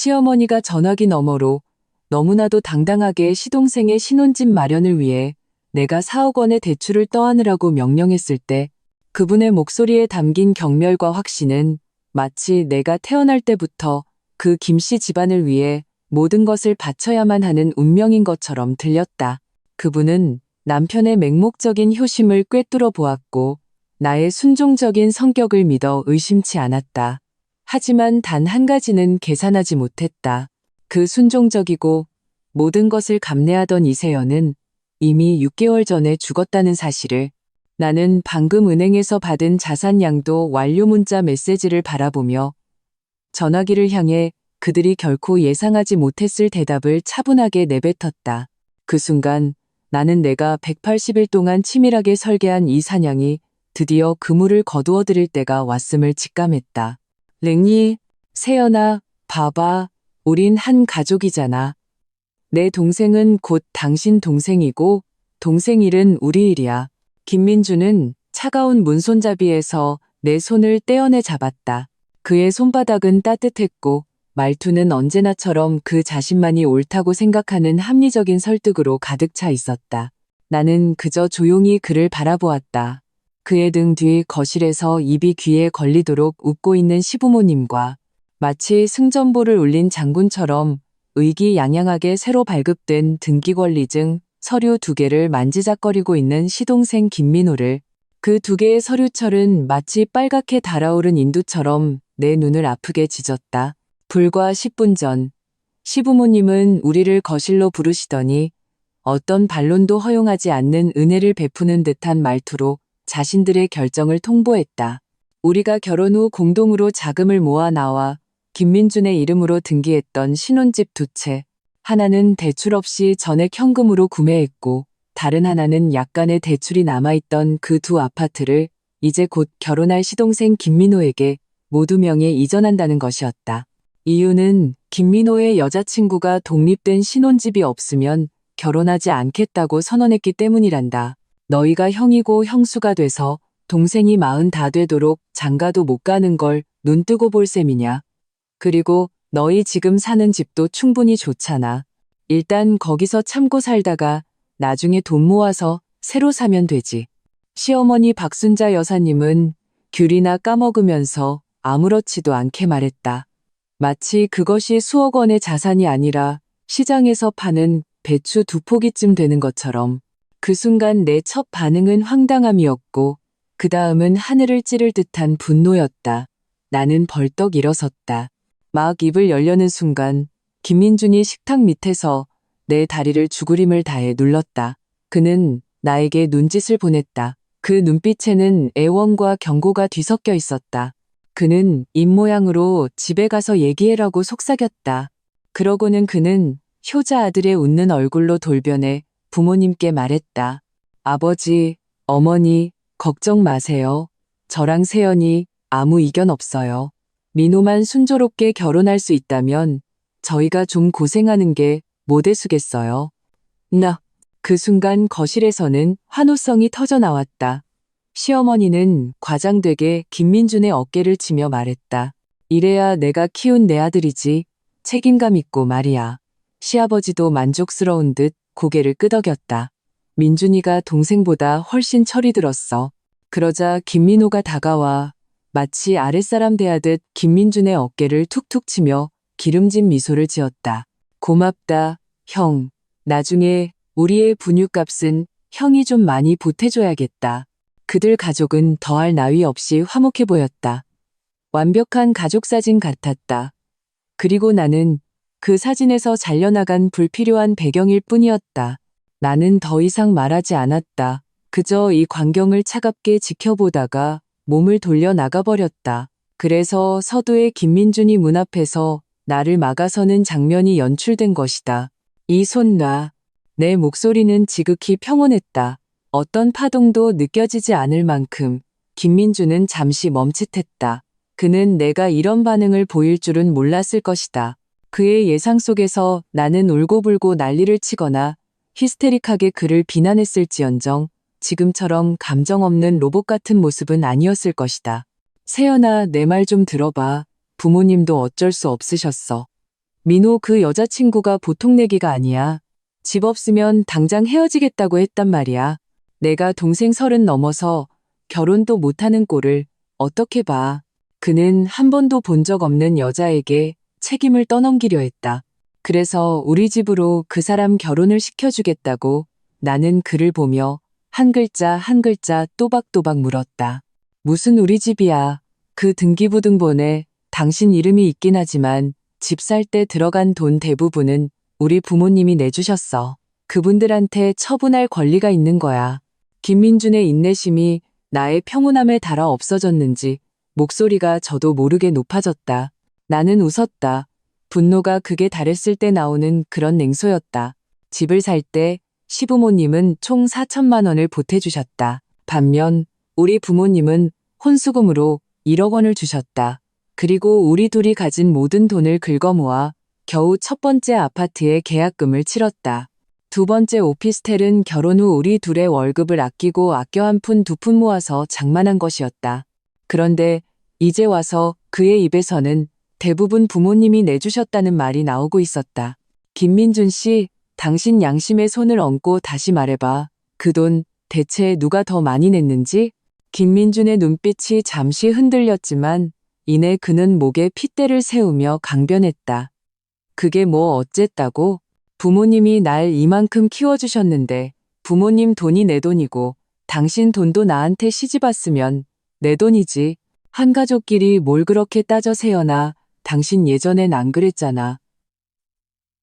시어머니가 전화기 너머로 너무나도 당당하게 시동생의 신혼집 마련을 위해 내가 4억 원의 대출을 떠안으라고 명령했을 때 그분의 목소리에 담긴 경멸과 확신은 마치 내가 태어날 때부터 그 김씨 집안을 위해 모든 것을 바쳐야만 하는 운명인 것처럼 들렸다. 그분은 남편의 맹목적인 효심을 꿰뚫어 보았고 나의 순종적인 성격을 믿어 의심치 않았다. 하지만 단 한 가지는 계산하지 못했다. 그 순종적이고 모든 것을 감내하던 이세연은 이미 6개월 전에 죽었다는 사실을. 나는 방금 은행에서 받은 자산양도 완료 문자 메시지를 바라보며 전화기를 향해 그들이 결코 예상하지 못했을 대답을 차분하게 내뱉었다. 그 순간 나는 내가 180일 동안 치밀하게 설계한 이 사냥이 드디어 그물을 거두어들일 때가 왔음을 직감했다. 랭이, 세연아, 봐봐. 우린 한 가족이잖아. 내 동생은 곧 당신 동생이고 동생 일은 우리 일이야. 김민주는 차가운 문손잡이에서 내 손을 떼어내 잡았다. 그의 손바닥은 따뜻했고 말투는 언제나처럼 그 자신만이 옳다고 생각하는 합리적인 설득으로 가득 차 있었다. 나는 그저 조용히 그를 바라보았다. 그의 등 뒤 거실에서 입이 귀에 걸리도록 웃고 있는 시부모님과 마치 승전보를 울린 장군처럼 의기양양하게 새로 발급된 등기권리증 서류 2개를 만지작거리고 있는 시동생 김민호를. 그 2개의 서류철은 마치 빨갛게 달아오른 인두처럼 내 눈을 아프게 지졌다. 불과 10분 전 시부모님은 우리를 거실로 부르시더니 어떤 반론도 허용하지 않는 은혜를 베푸는 듯한 말투로 자신들의 결정을 통보했다. 우리가 결혼 후 공동으로 자금을 모아 나와 김민준의 이름으로 등기했던 신혼집 2채, 하나는 대출 없이 전액 현금으로 구매했고 다른 하나는 약간의 대출이 남아있던 그 2 아파트를 이제 곧 결혼할 시동생 김민호에게 모두 명의에 이전한다는 것이었다. 이유는 김민호의 여자친구가 독립된 신혼집이 없으면 결혼하지 않겠다고 선언했기 때문이란다. 너희가 형이고 형수가 돼서 동생이 40 다 되도록 장가도 못 가는 걸 눈뜨고 볼 셈이냐. 그리고 너희 지금 사는 집도 충분히 좋잖아. 일단 거기서 참고 살다가 나중에 돈 모아서 새로 사면 되지. 시어머니 박순자 여사님은 귤이나 까먹으면서 아무렇지도 않게 말했다. 마치 그것이 수억 원의 자산이 아니라 시장에서 파는 배추 2포기쯤 되는 것처럼. 그 순간 내 첫 반응은 황당함이었고 그 다음은 하늘을 찌를 듯한 분노였다. 나는 벌떡 일어섰다. 막 입을 열려는 순간 김민준이 식탁 밑에서 내 다리를 죽으림을 다해 눌렀다. 그는 나에게 눈짓을 보냈다. 그 눈빛에는 애원과 경고가 뒤섞여 있었다. 그는 입모양으로 집에 가서 얘기해라고 속삭였다. 그러고는 그는 효자 아들의 웃는 얼굴로 돌변해 부모님께 말했다. 아버지, 어머니, 걱정 마세요. 저랑 세연이 아무 이견 없어요. 민호만 순조롭게 결혼할 수 있다면 저희가 좀 고생하는 게 모대수겠어요. 그 순간 거실에서는 환호성이 터져 나왔다. 시어머니는 과장되게 김민준의 어깨를 치며 말했다. 이래야 내가 키운 내 아들이지. 책임감 있고 말이야. 시아버지도 만족스러운 듯 고개를 끄덕였다. 민준이가 동생보다 훨씬 철이 들었어. 그러자 김민호가 다가와 마치 아랫사람 대하듯 김민준의 어깨를 툭툭 치며 기름진 미소를 지었다. 고맙다, 형. 나중에 우리의 분유값은 형이 좀 많이 보태줘야겠다. 그들 가족은 더할 나위 없이 화목해 보였다. 완벽한 가족사진 같았다. 그리고 나는 그 사진에서 잘려나간 불필요한 배경일 뿐이었다. 나는 더 이상 말하지 않았다. 그저 이 광경을 차갑게 지켜보다가 몸을 돌려 나가버렸다. 그래서 서두에 김민준이 문 앞에서 나를 막아서는 장면이 연출된 것이다. 이 손 놔. 내 목소리는 지극히 평온했다. 어떤 파동도 느껴지지 않을 만큼. 김민준은 잠시 멈칫했다. 그는 내가 이런 반응을 보일 줄은 몰랐을 것이다. 그의 예상 속에서 나는 울고불고 난리를 치거나 히스테릭하게 그를 비난했을지언정 지금처럼 감정 없는 로봇 같은 모습은 아니었을 것이다. 세연아, 내 말 좀 들어봐. 부모님도 어쩔 수 없으셨어. 민호 그 여자친구가 보통 내기가 아니야. 집 없으면 당장 헤어지겠다고 했단 말이야. 내가 동생 30 넘어서 결혼도 못하는 꼴을 어떻게 봐. 그는 한 번도 본 적 없는 여자에게 책임을 떠넘기려 했다. 그래서 우리 집으로 그 사람 결혼을 시켜주겠다고 나는 그를 보며 한 글자 한 글자 또박또박 물었다. 무슨 우리 집이야. 그 등기부등본에 당신 이름이 있긴 하지만 집 살 때 들어간 돈 대부분은 우리 부모님이 내주셨어. 그분들한테 처분할 권리가 있는 거야. 김민준의 인내심이 나의 평온함에 달아 없어졌는지 목소리가 저도 모르게 높아졌다. 나는 웃었다. 분노가 극에 달했을 때 나오는 그런 냉소였다. 집을 살 때 시부모님은 총 4천만 원을 보태주셨다. 반면 우리 부모님은 혼수금으로 1억 원을 주셨다. 그리고 우리 둘이 가진 모든 돈을 긁어모아 겨우 첫 번째 아파트의 계약금을 치렀다. 두 번째 오피스텔은 결혼 후 우리 둘의 월급을 아끼고 아껴 한 푼 두 푼 모아서 장만한 것이었다. 그런데 이제 와서 그의 입에서는 대부분 부모님이 내주셨다는 말이 나오고 있었다. 김민준 씨, 당신 양심의 손을 얹고 다시 말해봐. 그 돈 대체 누가 더 많이 냈는지? 김민준의 눈빛이 잠시 흔들렸지만 이내 그는 목에 핏대를 세우며 강변했다. 그게 뭐 어쨌다고? 부모님이 날 이만큼 키워주셨는데 부모님 돈이 내 돈이고 당신 돈도 나한테 시집 왔으면 내 돈이지. 한 가족끼리 뭘 그렇게 따져 세어나. 당신 예전엔 안 그랬잖아.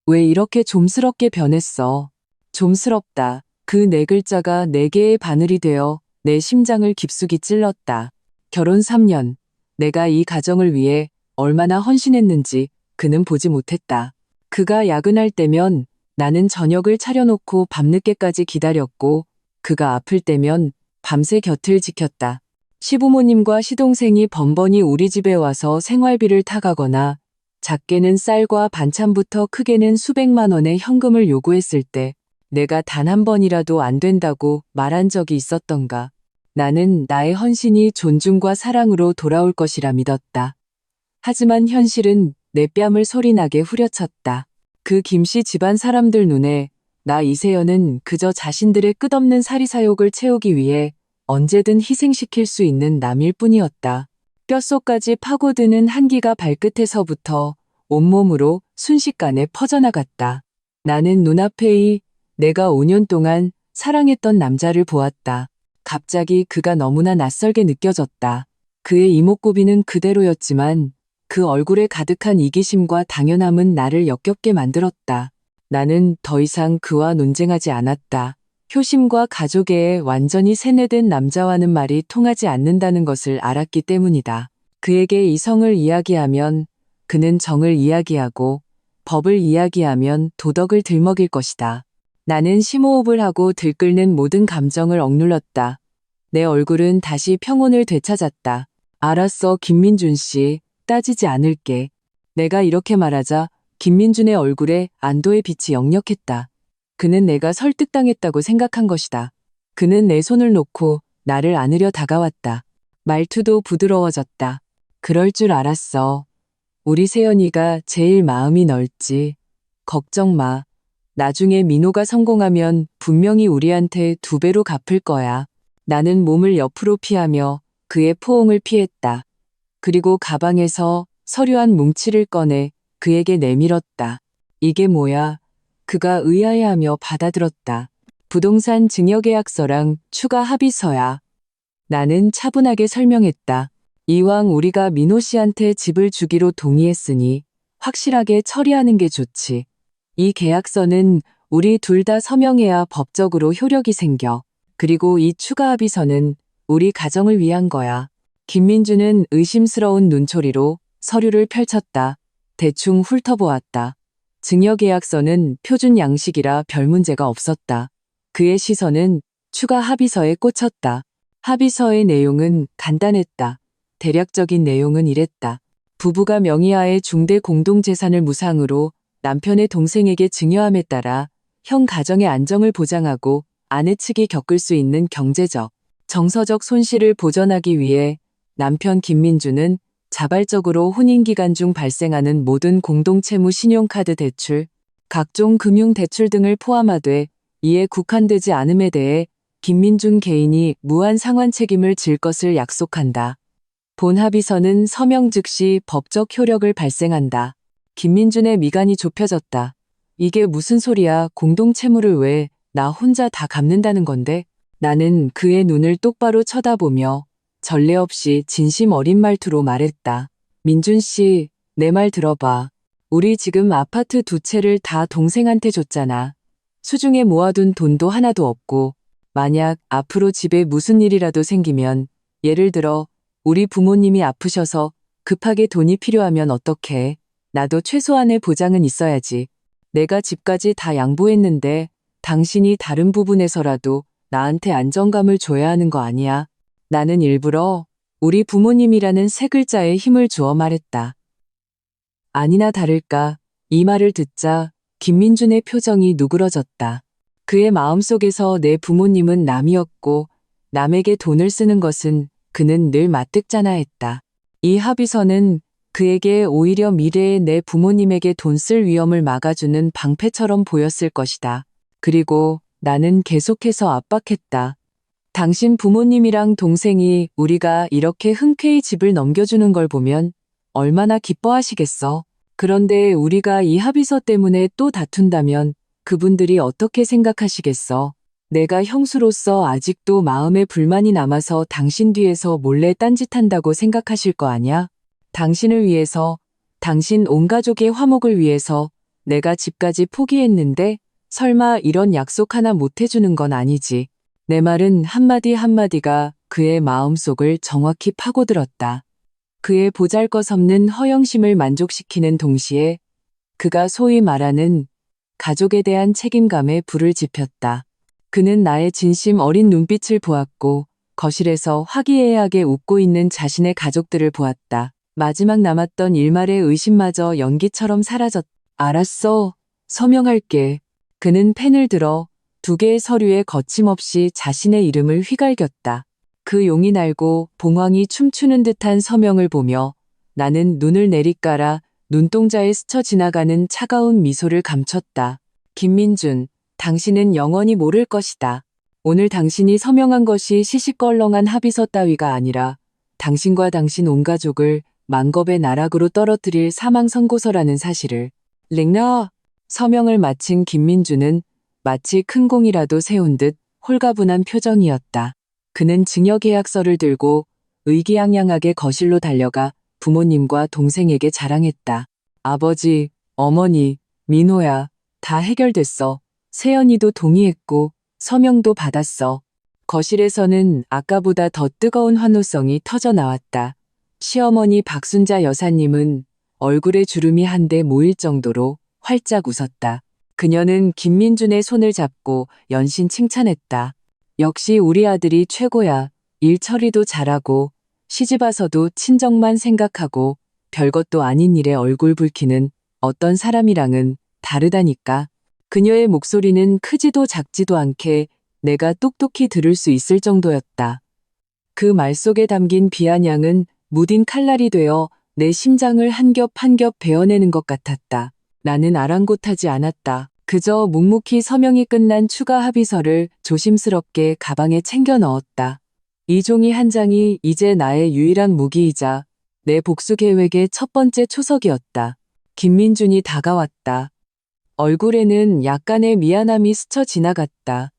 왜 이렇게 좀스럽게 변했어? 좀스럽다. 그 네 글자가 네 개의 바늘이 되어 내 심장을 깊숙이 찔렀다. 결혼 3년. 내가 이 가정을 위해 얼마나 헌신했는지 그는 보지 못했다. 그가 야근할 때면 나는 저녁을 차려놓고 밤늦게까지 기다렸고 그가 아플 때면 밤새 곁을 지켰다. 시부모님과 시동생이 번번이 우리 집에 와서 생활비를 타가거나 작게는 쌀과 반찬부터 크게는 수백만 원의 현금을 요구했을 때 내가 단 한 번이라도 안 된다고 말한 적이 있었던가. 나는 나의 헌신이 존중과 사랑으로 돌아올 것이라 믿었다. 하지만 현실은 내 뺨을 소리나게 후려쳤다. 그 김씨 집안 사람들 눈에 나 이세연은 그저 자신들의 끝없는 사리사욕을 채우기 위해 언제든 희생시킬 수 있는 남일 뿐이었다. 뼛속까지 파고드는 한기가 발끝에서부터 온몸으로 순식간에 퍼져나갔다. 나는 눈앞의 내가 5년 동안 사랑했던 남자를 보았다. 갑자기 그가 너무나 낯설게 느껴졌다. 그의 이목구비는 그대로였지만 그 얼굴에 가득한 이기심과 당연함은 나를 역겹게 만들었다. 나는 더 이상 그와 논쟁하지 않았다. 효심과 가족애에 완전히 세뇌된 남자와는 말이 통하지 않는다는 것을 알았기 때문이다. 그에게 이성을 이야기하면 그는 정을 이야기하고 법을 이야기하면 도덕을 들먹일 것이다. 나는 심호흡을 하고 들끓는 모든 감정을 억눌렀다. 내 얼굴은 다시 평온을 되찾았다. 알았어, 김민준 씨. 따지지 않을게. 내가 이렇게 말하자 김민준의 얼굴에 안도의 빛이 역력했다. 그는 내가 설득당했다고 생각한 것이다. 그는 내 손을 놓고 나를 안으려 다가왔다. 말투도 부드러워졌다. 그럴 줄 알았어. 우리 세연이가 제일 마음이 넓지. 걱정 마. 나중에 민호가 성공하면 분명히 우리한테 2배로 갚을 거야. 나는 몸을 옆으로 피하며 그의 포옹을 피했다. 그리고 가방에서 서류 한 뭉치를 꺼내 그에게 내밀었다. 이게 뭐야? 그가 의아해하며 받아들었다. 부동산 증여계약서랑 추가 합의서야. 나는 차분하게 설명했다. 이왕 우리가 민호 씨한테 집을 주기로 동의했으니 확실하게 처리하는 게 좋지. 이 계약서는 우리 둘 다 서명해야 법적으로 효력이 생겨. 그리고 이 추가 합의서는 우리 가정을 위한 거야. 김민주는 의심스러운 눈초리로 서류를 펼쳤다. 대충 훑어보았다. 증여계약서는 표준 양식이라 별 문제가 없었다. 그의 시선은 추가 합의서에 꽂혔다. 합의서의 내용은 간단했다. 대략적인 내용은 이랬다. 부부가 명의하에 중대 공동재산을 무상으로 남편의 동생에게 증여함에 따라 형 가정의 안정을 보장하고 아내 측이 겪을 수 있는 경제적, 정서적 손실을 보전하기 위해 남편 김민주는 자발적으로 혼인기간 중 발생하는 모든 공동채무 신용카드 대출, 각종 금융대출 등을 포함하되 이에 국한되지 않음에 대해 김민준 개인이 무한 상환 책임을 질 것을 약속한다. 본 합의서는 서명 즉시 법적 효력을 발생한다. 김민준의 미간이 좁혀졌다. 이게 무슨 소리야? 공동채무를 왜 나 혼자 다 갚는다는 건데? 나는 그의 눈을 똑바로 쳐다보며 전례 없이 진심 어린 말투로 말했다. 민준 씨, 내 말 들어봐. 우리 지금 아파트 2채를 다 동생한테 줬잖아. 수중에 모아둔 돈도 하나도 없고, 만약 앞으로 집에 무슨 일이라도 생기면, 예를 들어 우리 부모님이 아프셔서 급하게 돈이 필요하면 어떡해? 나도 최소한의 보장은 있어야지. 내가 집까지 다 양보했는데 당신이 다른 부분에서라도 나한테 안정감을 줘야 하는 거 아니야? 나는 일부러 우리 부모님이라는 세 글자에 힘을 주어 말했다. 아니나 다를까 이 말을 듣자 김민준의 표정이 누그러졌다. 그의 마음속에서 내 부모님은 남이었고 남에게 돈을 쓰는 것은 그는 늘 마뜩잖아 했다. 이 합의서는 그에게 오히려 미래에 내 부모님에게 돈 쓸 위험을 막아주는 방패처럼 보였을 것이다. 그리고 나는 계속해서 압박했다. 당신 부모님이랑 동생이 우리가 이렇게 흔쾌히 집을 넘겨주는 걸 보면 얼마나 기뻐하시겠어. 그런데 우리가 이 합의서 때문에 또 다툰다면 그분들이 어떻게 생각하시겠어. 내가 형수로서 아직도 마음에 불만이 남아서 당신 뒤에서 몰래 딴짓한다고 생각하실 거 아냐? 당신을 위해서, 당신 온 가족의 화목을 위해서 내가 집까지 포기했는데 설마 이런 약속 하나 못 해주는 건 아니지. 내 말은 한마디 한마디가 그의 마음속을 정확히 파고들었다. 그의 보잘것없는 허영심을 만족시키는 동시에 그가 소위 말하는 가족에 대한 책임감에 불을 지폈다. 그는 나의 진심 어린 눈빛을 보았고 거실에서 화기애애하게 웃고 있는 자신의 가족들을 보았다. 마지막 남았던 일말의 의심마저 연기처럼 사라졌다. 알았어. 서명할게. 그는 펜을 들어 2개의 서류에 거침없이 자신의 이름을 휘갈겼다. 그 용이 날고 봉황이 춤추는 듯한 서명을 보며 나는 눈을 내리깔아 눈동자에 스쳐 지나가는 차가운 미소를 감췄다. 김민준, 당신은 영원히 모를 것이다. 오늘 당신이 서명한 것이 시시껄렁한 합의서 따위가 아니라 당신과 당신 온 가족을 만겁의 나락으로 떨어뜨릴 사망 선고서라는 사실을. 링나! 서명을 마친 김민준은 마치 큰 공이라도 세운 듯 홀가분한 표정이었다. 그는 증여계약서를 들고 의기양양하게 거실로 달려가 부모님과 동생에게 자랑했다. 아버지, 어머니, 민호야, 다 해결됐어. 세연이도 동의했고 서명도 받았어. 거실에서는 아까보다 더 뜨거운 환호성이 터져 나왔다. 시어머니 박순자 여사님은 얼굴에 주름이 한데 모일 정도로 활짝 웃었다. 그녀는 김민준의 손을 잡고 연신 칭찬했다. 역시 우리 아들이 최고야. 일 처리도 잘하고 시집와서도 친정만 생각하고 별것도 아닌 일에 얼굴 붉히는 어떤 사람이랑은 다르다니까. 그녀의 목소리는 크지도 작지도 않게 내가 똑똑히 들을 수 있을 정도였다. 그 말 속에 담긴 비아냥은 무딘 칼날이 되어 내 심장을 한 겹 한 겹 베어내는 것 같았다. 나는 아랑곳하지 않았다. 그저 묵묵히 서명이 끝난 추가 합의서를 조심스럽게 가방에 챙겨 넣었다. 이 종이 한 장이 이제 나의 유일한 무기이자 내 복수 계획의 첫 번째 초석이었다. 김민준이 다가왔다. 얼굴에는 약간의 미안함이 스쳐 지나갔다.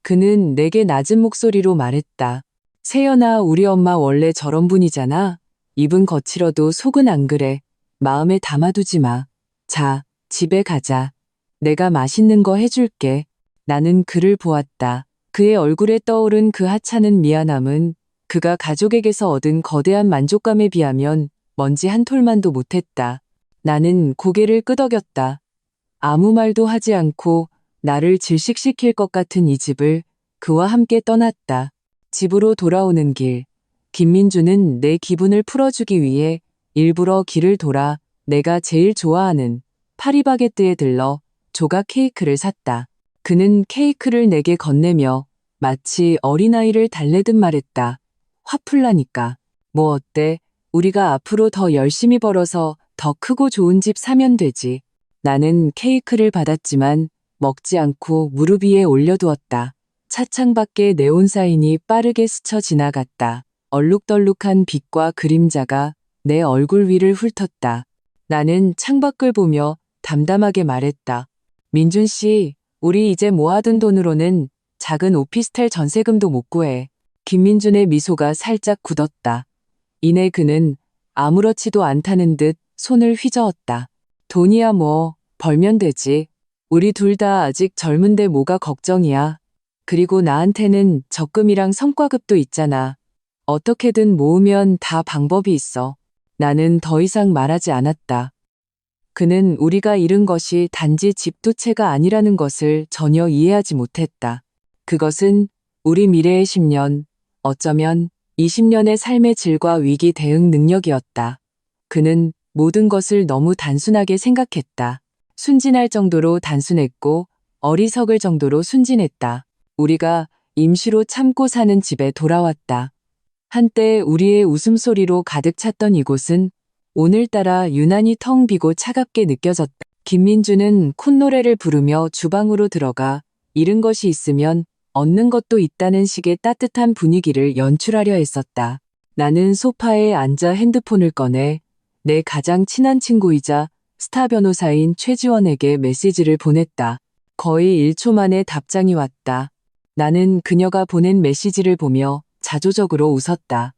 그는 내게 낮은 목소리로 말했다. 세연아, 우리 엄마 원래 저런 분이잖아. 입은 거칠어도 속은 안 그래. 마음에 담아두지 마. 자, 집에 가자. 내가 맛있는 거 해줄게. 나는 그를 보았다. 그의 얼굴에 떠오른 그 하찮은 미안함은 그가 가족에게서 얻은 거대한 만족감에 비하면 먼지 한 톨만도 못했다. 나는 고개를 끄덕였다. 아무 말도 하지 않고 나를 질식시킬 것 같은 이 집을 그와 함께 떠났다. 집으로 돌아오는 길, 김민주는 내 기분을 풀어주기 위해 일부러 길을 돌아 내가 제일 좋아하는 파리바게뜨에 들러 조각 케이크를 샀다. 그는 케이크를 내게 건네며 마치 어린아이를 달래듯 말했다. 화풀라니까. 뭐 어때? 우리가 앞으로 더 열심히 벌어서 더 크고 좋은 집 사면 되지. 나는 케이크를 받았지만 먹지 않고 무릎 위에 올려두었다. 차창 밖에 네온사인이 빠르게 스쳐 지나갔다. 얼룩덜룩한 빛과 그림자가 내 얼굴 위를 훑었다. 나는 창밖을 보며 담담하게 말했다. 민준 씨, 우리 이제 모아둔 돈으로는 작은 오피스텔 전세금도 못 구해. 김민준의 미소가 살짝 굳었다. 이내 그는 아무렇지도 않다는 듯 손을 휘저었다. 돈이야 뭐 벌면 되지. 우리 둘 다 아직 젊은데 뭐가 걱정이야. 그리고 나한테는 적금이랑 성과급도 있잖아. 어떻게든 모으면 다 방법이 있어. 나는 더 이상 말하지 않았다. 그는 우리가 잃은 것이 단지 집 두 채가 아니라는 것을 전혀 이해하지 못했다. 그것은 우리 미래의 10년, 어쩌면 20년의 삶의 질과 위기 대응 능력이었다. 그는 모든 것을 너무 단순하게 생각했다. 순진할 정도로 단순했고 어리석을 정도로 순진했다. 우리가 임시로 참고 사는 집에 돌아왔다. 한때 우리의 웃음소리로 가득 찼던 이곳은 오늘따라 유난히 텅 비고 차갑게 느껴졌다. 김민주는 콧노래를 부르며 주방으로 들어가 잃은 것이 있으면 얻는 것도 있다는 식의 따뜻한 분위기를 연출하려 했었다. 나는 소파에 앉아 핸드폰을 꺼내 내 가장 친한 친구이자 스타 변호사인 최지원에게 메시지를 보냈다. 거의 1초 만에 답장이 왔다. 나는 그녀가 보낸 메시지를 보며 자조적으로 웃었다.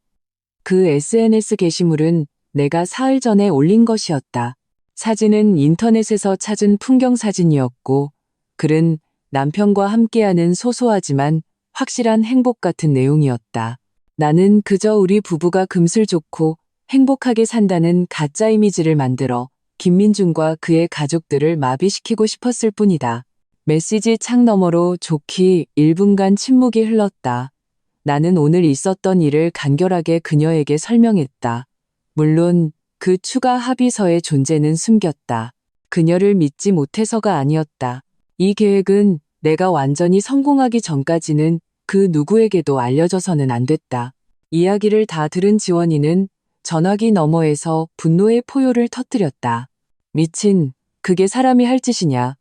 그 SNS 게시물은 내가 사흘 전에 올린 것이었다. 사진은 인터넷에서 찾은 풍경 사진이었고, 글은 남편과 함께하는 소소하지만 확실한 행복 같은 내용이었다. 나는 그저 우리 부부가 금슬 좋고 행복하게 산다는 가짜 이미지를 만들어 김민준과 그의 가족들을 마비시키고 싶었을 뿐이다. 메시지 창 너머로 좋기 1분간 침묵이 흘렀다. 나는 오늘 있었던 일을 간결하게 그녀에게 설명했다. 물론 그 추가 합의서의 존재는 숨겼다. 그녀를 믿지 못해서가 아니었다. 이 계획은 내가 완전히 성공하기 전까지는 그 누구에게도 알려져서는 안 됐다. 이야기를 다 들은 지원이는 전화기 너머에서 분노의 포효를 터뜨렸다. 미친, 그게 사람이 할 짓이냐.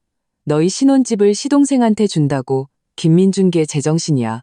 너희 신혼집을 시동생한테 준다고 김민준 개 제정신이야.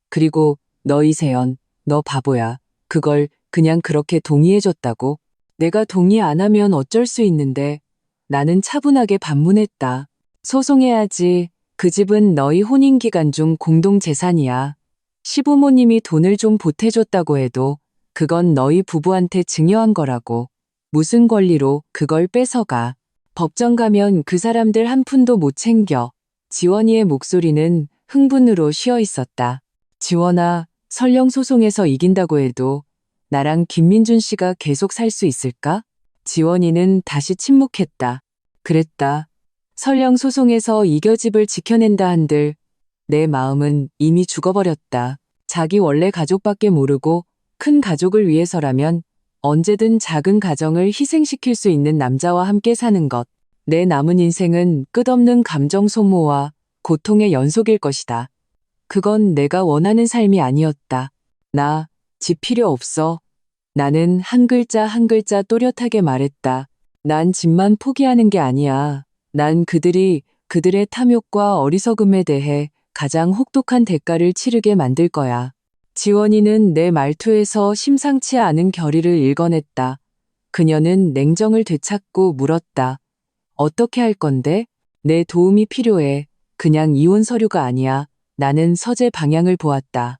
그리고 너 이세연, 너 바보야. 그걸 그냥 그렇게 동의해줬다고? 내가 동의 안 하면 어쩔 수 있는데 나는 차분하게 반문했다. 소송해야지. 그 집은 너희 혼인기간 중 공동재산이야. 시부모님이 돈을 좀 보태줬다고 해도 그건 너희 부부한테 증여한 거라고. 무슨 권리로 그걸 뺏어가. 법정 가면 그 사람들 한 푼도 못 챙겨. 지원이의 목소리는 흥분으로 쉬어 있었다. 지원아, 설령 소송에서 이긴다고 해도 나랑 김민준 씨가 계속 살 수 있을까? 지원이는 다시 침묵했다. 그랬다. 설령 소송에서 이겨 집을 지켜낸다 한들 내 마음은 이미 죽어버렸다. 자기 원래 가족밖에 모르고 큰 가족을 위해서라면 언제든 작은 가정을 희생시킬 수 있는 남자와 함께 사는 것. 내 남은 인생은 끝없는 감정 소모와 고통의 연속일 것이다. 그건 내가 원하는 삶이 아니었다. 나 집 필요 없어. 나는 한 글자 한 글자 또렷하게 말했다. 난 집만 포기하는 게 아니야. 난 그들의 탐욕과 어리석음에 대해 가장 혹독한 대가를 치르게 만들 거야. 지원이는 내 말투에서 심상치 않은 결의를 읽어냈다. 그녀는 냉정을 되찾고 물었다. 어떻게 할 건데? 내 도움이 필요해. 그냥 이혼 서류가 아니야. 나는 서재 방향을 보았다.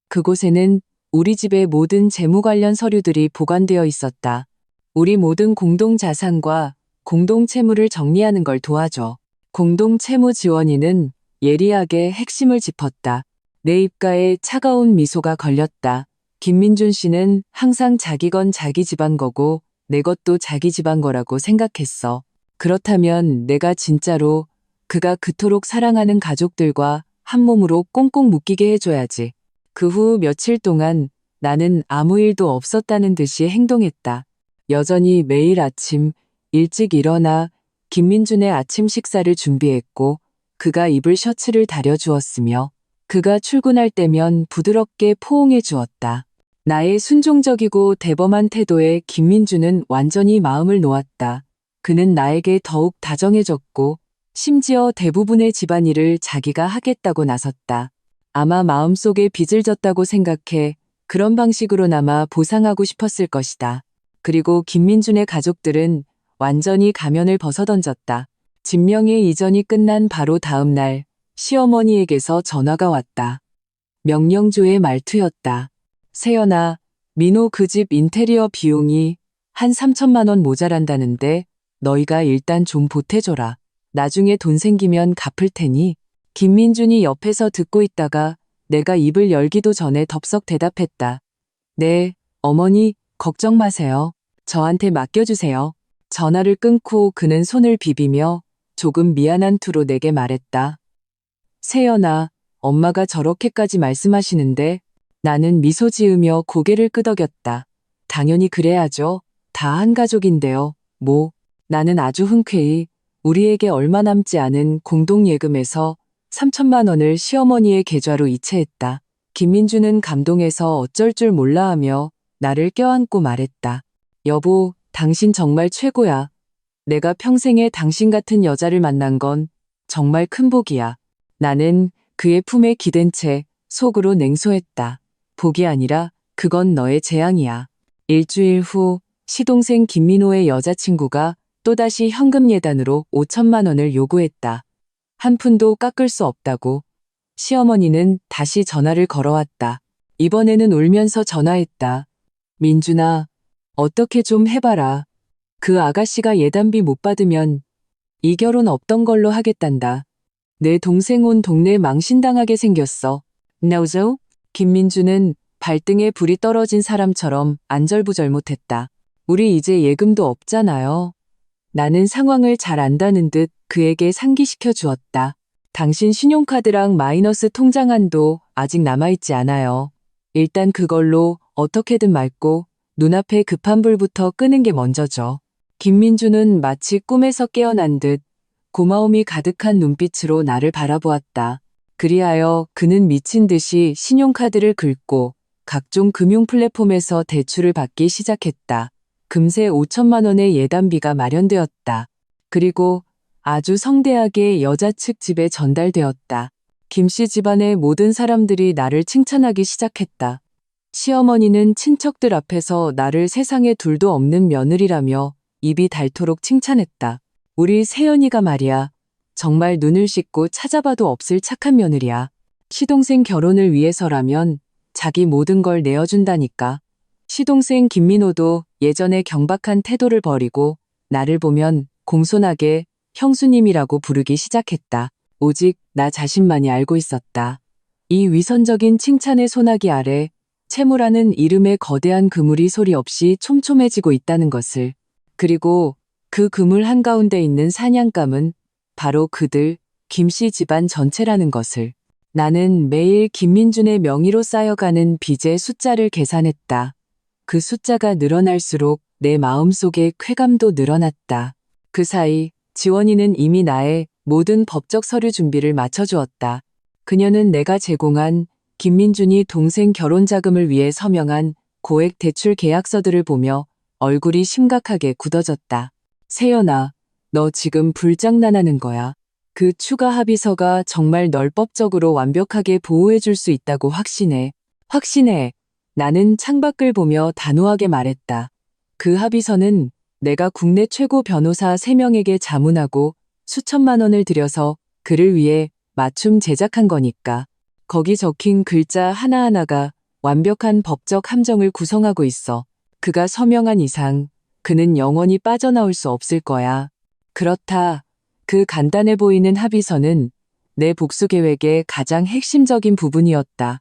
그곳에는 우리 집의 모든 재무 관련 서류들이 보관되어 있었다. 우리 모든 공동 자산과 공동 채무를 정리하는 걸 도와줘. 공동 채무 지원인은 예리하게 핵심을 짚었다. 내 입가에 차가운 미소가 걸렸다. 김민준 씨는 항상 자기 건 자기 집안 거고 내 것도 자기 집안 거라고 생각했어. 그렇다면 내가 진짜로 그가 그토록 사랑하는 가족들과 한 몸으로 꽁꽁 묶이게 해줘야지. 그 후 며칠 동안 나는 아무 일도 없었다는 듯이 행동했다. 여전히 매일 아침 일찍 일어나 김민준의 아침 식사를 준비했고 그가 입을 셔츠를 다려주었으며 그가 출근할 때면 부드럽게 포옹해 주었다. 나의 순종적이고 대범한 태도에 김민주는 완전히 마음을 놓았다. 그는 나에게 더욱 다정해졌고 심지어 대부분의 집안일을 자기가 하겠다고 나섰다. 아마 마음속에 빚을 졌다고 생각해 그런 방식으로나마 보상하고 싶었을 것이다. 그리고 김민준의 가족들은 완전히 가면을 벗어던졌다. 진명의 이전이 끝난 바로 다음 날 시어머니에게서 전화가 왔다. 명령조의 말투였다. 세연아, 민호 그 집 인테리어 비용이 한 3천만 원 모자란다는데 너희가 일단 좀 보태줘라. 나중에 돈 생기면 갚을 테니. 김민준이 옆에서 듣고 있다가 내가 입을 열기도 전에 덥석 대답했다. 네, 어머니, 걱정 마세요. 저한테 맡겨주세요. 전화를 끊고 그는 손을 비비며 조금 미안한 투로 내게 말했다. 세연아, 엄마가 저렇게까지 말씀하시는데. 나는 미소 지으며 고개를 끄덕였다. 당연히 그래야죠. 다 한 가족인데요. 뭐. 나는 아주 흔쾌히 우리에게 얼마 남지 않은 공동예금에서 3천만 원을 시어머니의 계좌로 이체했다. 김민주는 감동해서 어쩔 줄 몰라 하며 나를 껴안고 말했다. 여보, 당신 정말 최고야. 내가 평생에 당신 같은 여자를 만난 건 정말 큰 복이야. 나는 그의 품에 기댄 채 속으로 냉소했다. 복이 아니라 그건 너의 재앙이야. 일주일 후 시동생 김민호의 여자친구가 또다시 현금 예단으로 5천만 원을 요구했다. 한 푼도 깎을 수 없다고. 시어머니는 다시 전화를 걸어왔다. 이번에는 울면서 전화했다. 민준아, 어떻게 좀 해봐라. 그 아가씨가 예단비 못 받으면 이 결혼 없던 걸로 하겠단다. 내 동생 온 동네 망신당하게 생겼어. 나우죠? 김민주는 발등에 불이 떨어진 사람처럼 안절부절 못했다. 우리 이제 예금도 없잖아요. 나는 상황을 잘 안다는 듯 그에게 상기시켜 주었다. 당신 신용카드랑 마이너스 통장한도 아직 남아있지 않아요. 일단 그걸로 어떻게든 말고 눈앞에 급한 불부터 끄는 게 먼저죠. 김민주는 마치 꿈에서 깨어난 듯 고마움이 가득한 눈빛으로 나를 바라보았다. 그리하여 그는 미친 듯이 신용카드를 긁고 각종 금융 플랫폼에서 대출을 받기 시작했다. 금세 5천만 원의 예단비가 마련되었다. 그리고 아주 성대하게 여자 측 집에 전달되었다. 김씨 집안의 모든 사람들이 나를 칭찬하기 시작했다. 시어머니는 친척들 앞에서 나를 세상에 둘도 없는 며느리라며 입이 닳도록 칭찬했다. 우리 세연이가 말이야. 정말 눈을 씻고 찾아봐도 없을 착한 며느리야. 시동생 결혼을 위해서라면 자기 모든 걸 내어준다니까. 시동생 김민호도 예전의 경박한 태도를 버리고 나를 보면 공손하게 형수님이라고 부르기 시작했다. 오직 나 자신만이 알고 있었다. 이 위선적인 칭찬의 소나기 아래 채무라는 이름의 거대한 그물이 소리 없이 촘촘해지고 있다는 것을. 그리고 그 그물 한가운데 있는 사냥감은 바로 그들 김씨 집안 전체라는 것을. 나는 매일 김민준의 명의로 쌓여가는 빚의 숫자를 계산했다. 그 숫자가 늘어날수록 내 마음속의 쾌감도 늘어났다. 그 사이 지원이는 이미 나의 모든 법적 서류 준비를 마쳐주었다. 그녀는 내가 제공한 김민준이 동생 결혼 자금을 위해 서명한 고액 대출 계약서들을 보며 얼굴이 심각하게 굳어졌다. 세연아, 너 지금 불장난하는 거야. 그 추가 합의서가 정말 널 법적으로 완벽하게 보호해줄 수 있다고 확신해. 확신해. 나는 창밖을 보며 단호하게 말했다. 그 합의서는 내가 국내 최고 변호사 3명에게 자문하고 수천만 원을 들여서 그를 위해 맞춤 제작한 거니까. 거기 적힌 글자 하나하나가 완벽한 법적 함정을 구성하고 있어. 그가 서명한 이상 그는 영원히 빠져나올 수 없을 거야. 그렇다. 그 간단해 보이는 합의서는 내 복수 계획의 가장 핵심적인 부분이었다.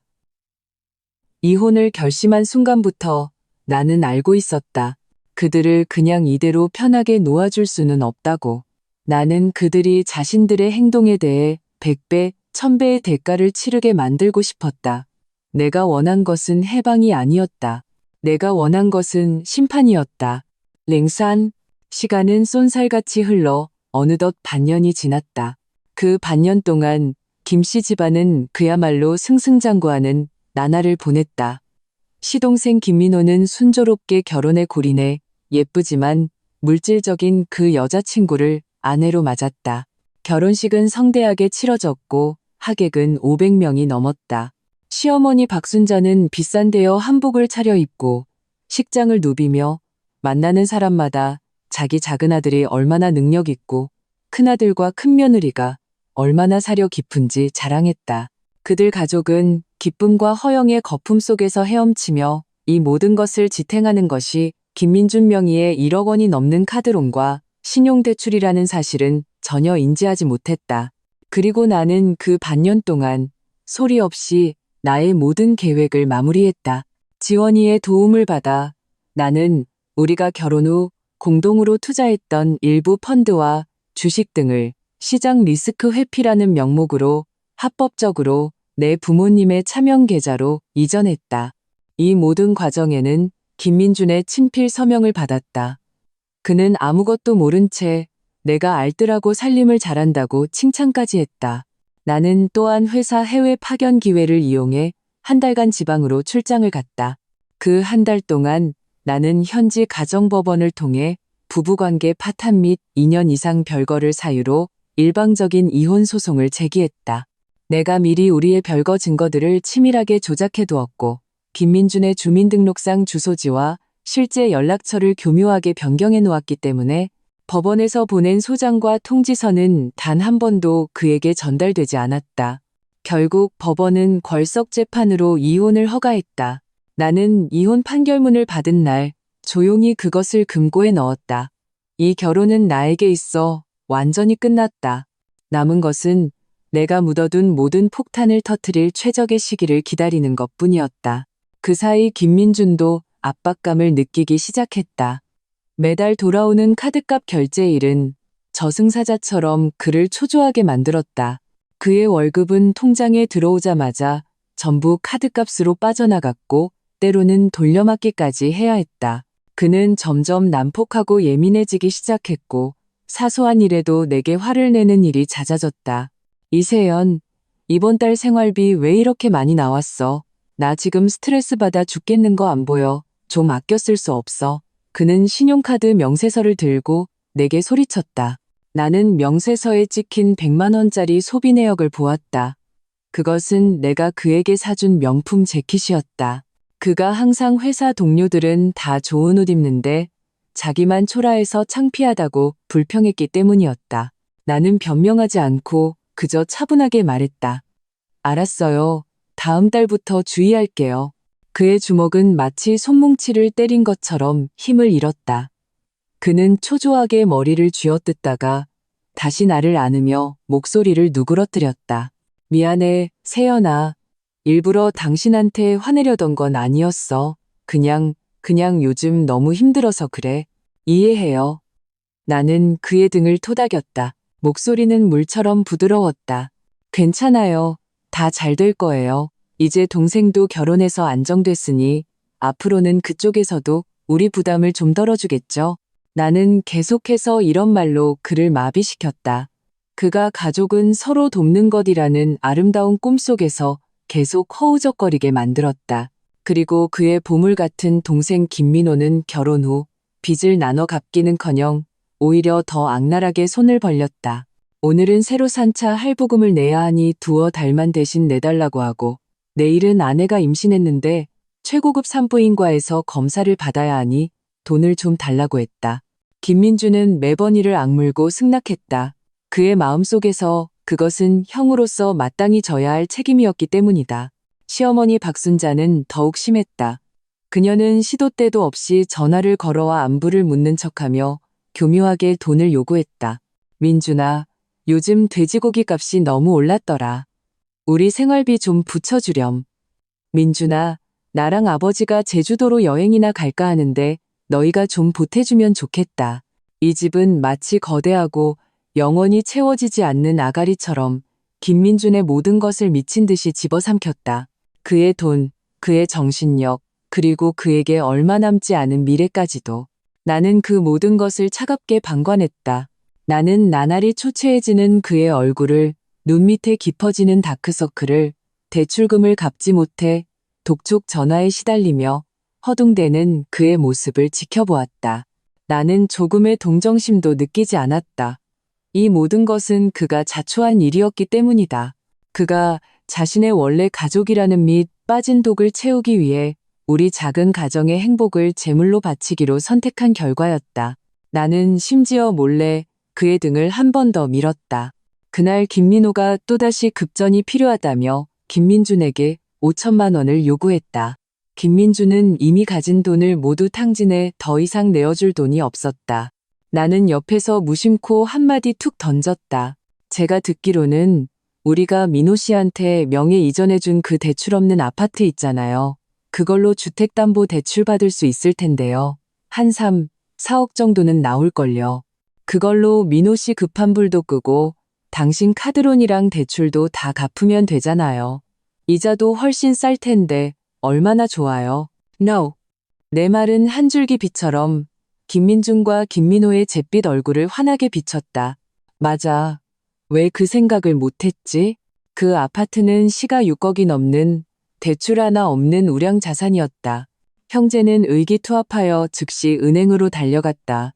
이혼을 결심한 순간부터 나는 알고 있었다. 그들을 그냥 이대로 편하게 놓아줄 수는 없다고. 나는 그들이 자신들의 행동에 대해 100배, 1000배의 대가를 치르게 만들고 싶었다. 내가 원한 것은 해방이 아니었다. 내가 원한 것은 심판이었다. 랭산, 시간은 쏜살같이 흘러 어느덧 반년이 지났다. 그 반년 동안 김씨 집안은 그야말로 승승장구하는 나날을 보냈다. 시동생 김민호는 순조롭게 결혼에 골인해 예쁘지만 물질적인 그 여자친구를 아내로 맞았다. 결혼식은 성대하게 치러졌고 하객은 500명이 넘었다. 시어머니 박순자는 비싼 대여 한복을 차려입고 식장을 누비며 만나는 사람마다 자기 작은 아들이 얼마나 능력 있고 큰아들과 큰며느리가 얼마나 사려 깊은지 자랑했다. 그들 가족은 기쁨과 허영의 거품 속에서 헤엄치며 이 모든 것을 지탱하는 것이 김민준 명의의 1억 원이 넘는 카드론과 신용대출이라는 사실은 전혀 인지하지 못했다. 그리고 나는 그 반년 동안 소리 없이 나의 모든 계획을 마무리했다. 지원이의 도움을 받아 나는 우리가 결혼 후 공동으로 투자했던 일부 펀드와 주식 등을 시장 리스크 회피라는 명목으로 합법적으로 내 부모님의 차명 계좌로 이전했다. 이 모든 과정에는 김민준의 친필 서명을 받았다. 그는 아무것도 모른 채 내가 알뜰하고 살림을 잘한다고 칭찬까지 했다. 나는 또한 회사 해외 파견 기회를 이용해 한 달간 지방으로 출장을 갔다. 그 한 달 동안 나는 현지 가정법원을 통해 부부관계 파탄 및 2년 이상 별거를 사유로 일방적인 이혼 소송을 제기했다. 내가 미리 우리의 별거 증거들을 치밀하게 조작해 두었고 김민준의 주민등록상 주소지와 실제 연락처를 교묘하게 변경해 놓았기 때문에 법원에서 보낸 소장과 통지서는 단 한 번도 그에게 전달되지 않았다. 결국 법원은 궐석 재판으로 이혼을 허가했다. 나는 이혼 판결문을 받은 날 조용히 그것을 금고에 넣었다. 이 결혼은 나에게 있어 완전히 끝났다. 남은 것은 내가 묻어둔 모든 폭탄을 터뜨릴 최적의 시기를 기다리는 것뿐이었다. 그 사이 김민준도 압박감을 느끼기 시작했다. 매달 돌아오는 카드값 결제일은 저승사자처럼 그를 초조하게 만들었다. 그의 월급은 통장에 들어오자마자 전부 카드값으로 빠져나갔고 때로는 돌려막기까지 해야 했다. 그는 점점 난폭하고 예민해지기 시작했고 사소한 일에도 내게 화를 내는 일이 잦아졌다. 이세연, 이번 달 생활비 왜 이렇게 많이 나왔어? 나 지금 스트레스 받아 죽겠는 거 안 보여. 좀 아껴 쓸 수 없어. 그는 신용카드 명세서를 들고 내게 소리쳤다. 나는 명세서에 찍힌 100만 원짜리 소비 내역을 보았다. 그것은 내가 그에게 사준 명품 재킷이었다. 그가 항상 회사 동료들은 다 좋은 옷 입는데 자기만 초라해서 창피하다고 불평했기 때문이었다. 나는 변명하지 않고 그저 차분하게 말했다. 알았어요. 다음 달부터 주의할게요. 그의 주먹은 마치 손뭉치를 때린 것처럼 힘을 잃었다. 그는 초조하게 머리를 쥐어뜯다가 다시 나를 안으며 목소리를 누그러뜨렸다. 미안해, 세연아. 일부러 당신한테 화내려던 건 아니었어. 그냥 요즘 너무 힘들어서 그래. 이해해요. 나는 그의 등을 토닥였다. 목소리는 물처럼 부드러웠다. 괜찮아요. 다 잘 될 거예요. 이제 동생도 결혼해서 안정됐으니 앞으로는 그쪽에서도 우리 부담을 좀 덜어주겠죠. 나는 계속해서 이런 말로 그를 마비시켰다. 그가 가족은 서로 돕는 것이라는 아름다운 꿈속에서 계속 허우적거리게 만들었다. 그리고 그의 보물 같은 동생 김민호는 결혼 후 빚을 나눠 갚기는커녕 오히려 더 악랄하게 손을 벌렸다. 오늘은 새로 산 차 할부금을 내야 하니 두어 달만 대신 내달라고 하고 내일은 아내가 임신했는데 최고급 산부인과에서 검사를 받아야 하니 돈을 좀 달라고 했다. 김민주는 매번 이를 악물고 승낙했다. 그의 마음속에서 그것은 형으로서 마땅히 져야 할 책임이었기 때문이다. 시어머니 박순자는 더욱 심했다. 그녀는 시도 때도 없이 전화를 걸어와 안부를 묻는 척하며 교묘하게 돈을 요구했다. 민준아, 요즘 돼지고기 값이 너무 올랐더라. 우리 생활비 좀 붙여주렴. 민준아, 나랑 아버지가 제주도로 여행이나 갈까 하는데 너희가 좀 보태주면 좋겠다. 이 집은 마치 거대하고 영원히 채워지지 않는 아가리처럼 김민준의 모든 것을 미친 듯이 집어삼켰다. 그의 돈, 그의 정신력, 그리고 그에게 얼마 남지 않은 미래까지도. 나는 그 모든 것을 차갑게 방관했다. 나는 나날이 초췌해지는 그의 얼굴을, 눈 밑에 깊어지는 다크서클을, 대출금을 갚지 못해 독촉 전화에 시달리며 허둥대는 그의 모습을 지켜보았다. 나는 조금의 동정심도 느끼지 않았다. 이 모든 것은 그가 자초한 일이었기 때문이다. 그가 자신의 원래 가족이라는 밑 빠진 독을 채우기 위해 우리 작은 가정의 행복을 제물로 바치기로 선택한 결과였다. 나는 심지어 몰래 그의 등을 한 번 더 밀었다. 그날 김민호가 또다시 급전이 필요하다며 김민준에게 5천만 원을 요구했다. 김민준은 이미 가진 돈을 모두 탕진해 더 이상 내어줄 돈이 없었다. 나는 옆에서 무심코 한마디 툭 던졌다. 제가 듣기로는 우리가 민호 씨한테 명의 이전해준 그 대출 없는 아파트 있잖아요. 그걸로 주택담보대출 받을 수 있을 텐데요. 한 3, 4억 정도는 나올걸요. 그걸로 민호 씨 급한 불도 끄고 당신 카드론이랑 대출도 다 갚으면 되잖아요. 이자도 훨씬 쌀 텐데 얼마나 좋아요. No. 내 말은 한 줄기 빛처럼 김민준과 김민호의 잿빛 얼굴을 환하게 비췄다. 맞아. 왜 그 생각을 못했지? 그 아파트는 시가 6억이 넘는 대출 하나 없는 우량 자산이었다. 형제는 의기투합하여 즉시 은행으로 달려갔다.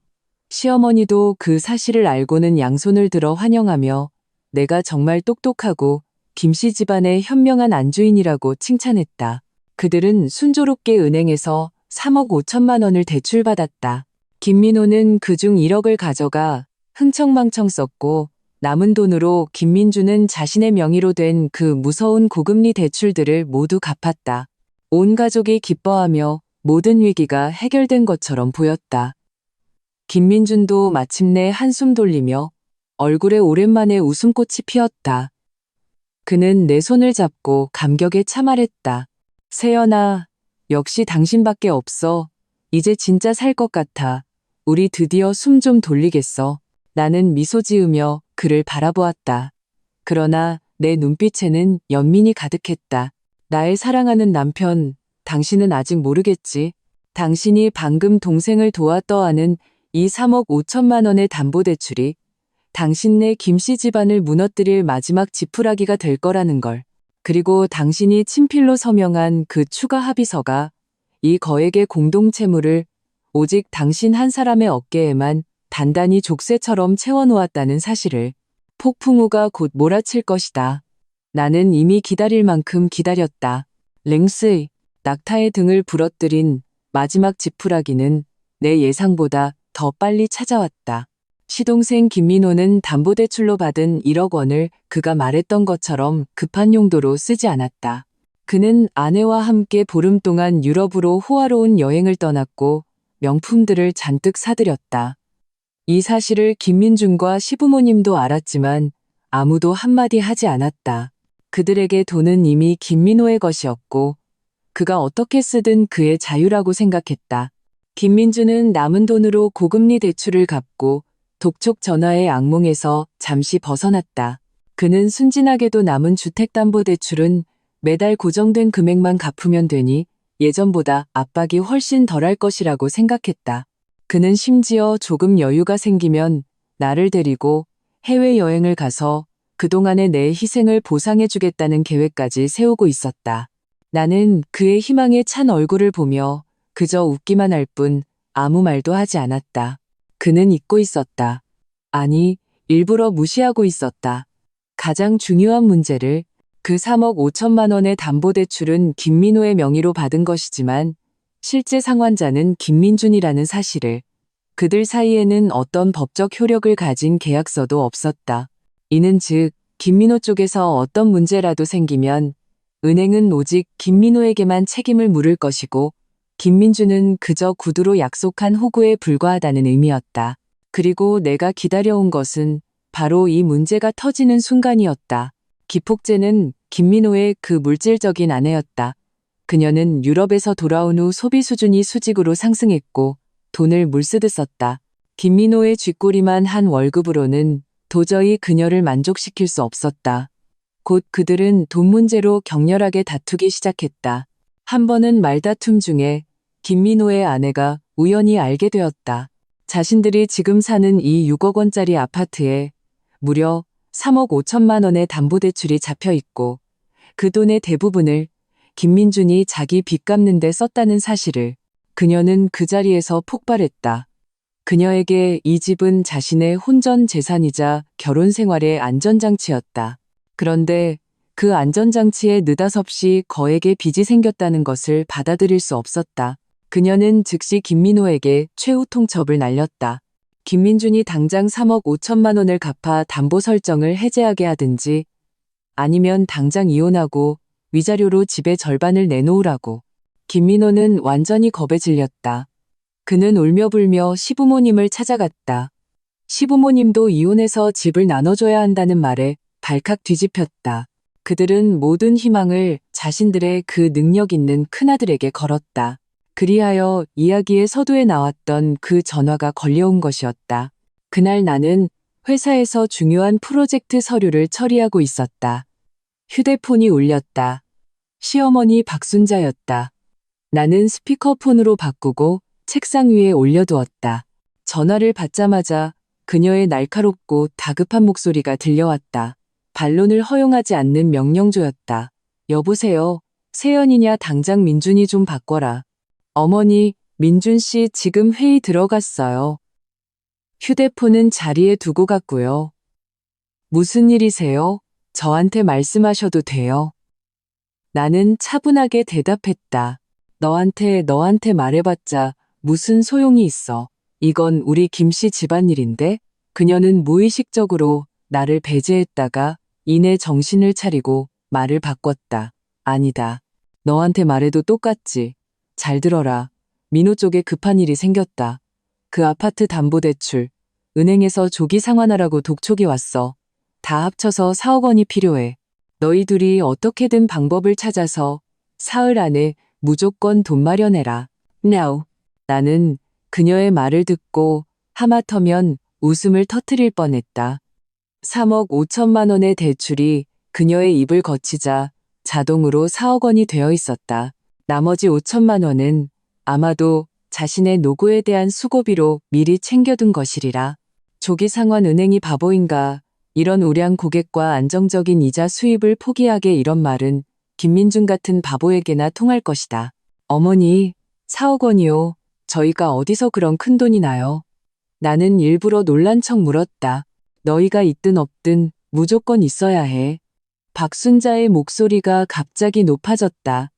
시어머니도 그 사실을 알고는 양손을 들어 환영하며 내가 정말 똑똑하고 김씨 집안의 현명한 안주인이라고 칭찬했다. 그들은 순조롭게 은행에서 3억 5천만 원을 대출받았다. 김민호는 그중 1억을 가져가 흥청망청 썼고 남은 돈으로 김민주는 자신의 명의로 된 그 무서운 고금리 대출들을 모두 갚았다. 온 가족이 기뻐하며 모든 위기가 해결된 것처럼 보였다. 김민준도 마침내 한숨 돌리며 얼굴에 오랜만에 웃음꽃이 피었다. 그는 내 손을 잡고 감격에 참말했다. 세연아, 역시 당신밖에 없어. 이제 진짜 살 것 같아. 우리 드디어 숨 좀 돌리겠어. 나는 미소 지으며 그를 바라보았다. 그러나 내 눈빛에는 연민이 가득했다. 나의 사랑하는 남편, 당신은 아직 모르겠지. 당신이 방금 동생을 도왔더하는 이 3억 5천만 원의 담보대출이 당신네 김씨 집안을 무너뜨릴 마지막 지푸라기가 될 거라는 걸. 그리고 당신이 친필로 서명한 그 추가 합의서가 이 거액의 공동채무를 오직 당신 한 사람의 어깨에만 단단히 족쇄처럼 채워놓았다는 사실을. 폭풍우가 곧 몰아칠 것이다. 나는 이미 기다릴 만큼 기다렸다. 랭스의 낙타의 등을 부러뜨린 마지막 지푸라기는 내 예상보다 더 빨리 찾아왔다. 시동생 김민호는 담보대출로 받은 1억 원을 그가 말했던 것처럼 급한 용도로 쓰지 않았다. 그는 아내와 함께 보름 동안 유럽으로 호화로운 여행을 떠났고 명품들을 잔뜩 사들였다. 이 사실을 김민준과 시부모님도 알았지만 아무도 한마디 하지 않았다. 그들에게 돈은 이미 김민호의 것이었고 그가 어떻게 쓰든 그의 자유라고 생각했다. 김민준은 남은 돈으로 고금리 대출을 갚고 독촉 전화의 악몽에서 잠시 벗어났다. 그는 순진하게도 남은 주택담보대출은 매달 고정된 금액만 갚으면 되니 예전보다 압박이 훨씬 덜할 것이라고 생각했다. 그는 심지어 조금 여유가 생기면 나를 데리고 해외여행을 가서 그동안의 내 희생을 보상해주겠다는 계획까지 세우고 있었다. 나는 그의 희망에 찬 얼굴을 보며 그저 웃기만 할 뿐 아무 말도 하지 않았다. 그는 잊고 있었다. 아니, 일부러 무시하고 있었다. 가장 중요한 문제를. 그 3억 5천만 원의 담보대출은 김민호의 명의로 받은 것이지만 실제 상환자는 김민준이라는 사실을. 그들 사이에는 어떤 법적 효력을 가진 계약서도 없었다. 이는 즉 김민호 쪽에서 어떤 문제라도 생기면 은행은 오직 김민호에게만 책임을 물을 것이고 김민준은 그저 구두로 약속한 호구에 불과하다는 의미였다. 그리고 내가 기다려온 것은 바로 이 문제가 터지는 순간이었다. 기폭제는 김민호의 그 물질적인 아내였다. 그녀는 유럽에서 돌아온 후 소비 수준이 수직으로 상승했고 돈을 물쓰듯 썼다. 김민호의 쥐꼬리만 한 월급으로는 도저히 그녀를 만족시킬 수 없었다. 곧 그들은 돈 문제로 격렬하게 다투기 시작했다. 한 번은 말다툼 중에 김민호의 아내가 우연히 알게 되었다. 자신들이 지금 사는 이 6억 원짜리 아파트에 무려 3억 5천만 원의 담보대출이 잡혀 있고 그 돈의 대부분을 김민준이 자기 빚 갚는데 썼다는 사실을. 그녀는 그 자리에서 폭발했다. 그녀에게 이 집은 자신의 혼전 재산이자 결혼 생활의 안전장치였다. 그런데 그 안전장치에 느닷없이 거액의 빚이 생겼다는 것을 받아들일 수 없었다. 그녀는 즉시 김민호에게 최후 통첩을 날렸다. 김민준이 당장 3억 5천만 원을 갚아 담보 설정을 해제하게 하든지 아니면 당장 이혼하고 위자료로 집의 절반을 내놓으라고. 김민호는 완전히 겁에 질렸다. 그는 울며불며 시부모님을 찾아갔다. 시부모님도 이혼해서 집을 나눠줘야 한다는 말에 발칵 뒤집혔다. 그들은 모든 희망을 자신들의 그 능력 있는 큰아들에게 걸었다. 그리하여 이야기의 서두에 나왔던 그 전화가 걸려온 것이었다. 그날 나는 회사에서 중요한 프로젝트 서류를 처리하고 있었다. 휴대폰이 울렸다. 시어머니 박순자였다. 나는 스피커폰으로 바꾸고 책상 위에 올려두었다. 전화를 받자마자 그녀의 날카롭고 다급한 목소리가 들려왔다. 반론을 허용하지 않는 명령조였다. 여보세요. 세연이냐 당장 민준이 좀 바꿔라. 어머니, 민준 씨 지금 회의 들어갔어요. 휴대폰은 자리에 두고 갔고요. 무슨 일이세요? 저한테 말씀하셔도 돼요. 나는 차분하게 대답했다. 너한테 말해봤자 무슨 소용이 있어. 이건 우리 김씨 집안일인데. 그녀는 무의식적으로 나를 배제했다가 이내 정신을 차리고 말을 바꿨다. 아니다. 너한테 말해도 똑같지. 잘 들어라. 민호 쪽에 급한 일이 생겼다. 그 아파트 담보대출, 은행에서 조기 상환하라고 독촉이 왔어. 다 합쳐서 4억 원이 필요해. 너희 둘이 어떻게든 방법을 찾아서 사흘 안에 무조건 돈 마련해라. Now. 나는 그녀의 말을 듣고 하마터면 웃음을 터뜨릴 뻔했다. 3억 5천만 원의 대출이 그녀의 입을 거치자 자동으로 4억 원이 되어 있었다. 나머지 5천만 원은 아마도 자신의 노고에 대한 수고비로 미리 챙겨둔 것이리라. 조기 상환 은행이 바보인가. 이런 우량 고객과 안정적인 이자 수입을 포기하게. 이런 말은 김민준 같은 바보에게나 통할 것이다. 어머니, 4억 원이요. 저희가 어디서 그런 큰 돈이 나요? 나는 일부러 놀란 척 물었다. 너희가 있든 없든 무조건 있어야 해. 박순자의 목소리가 갑자기 높아졌다.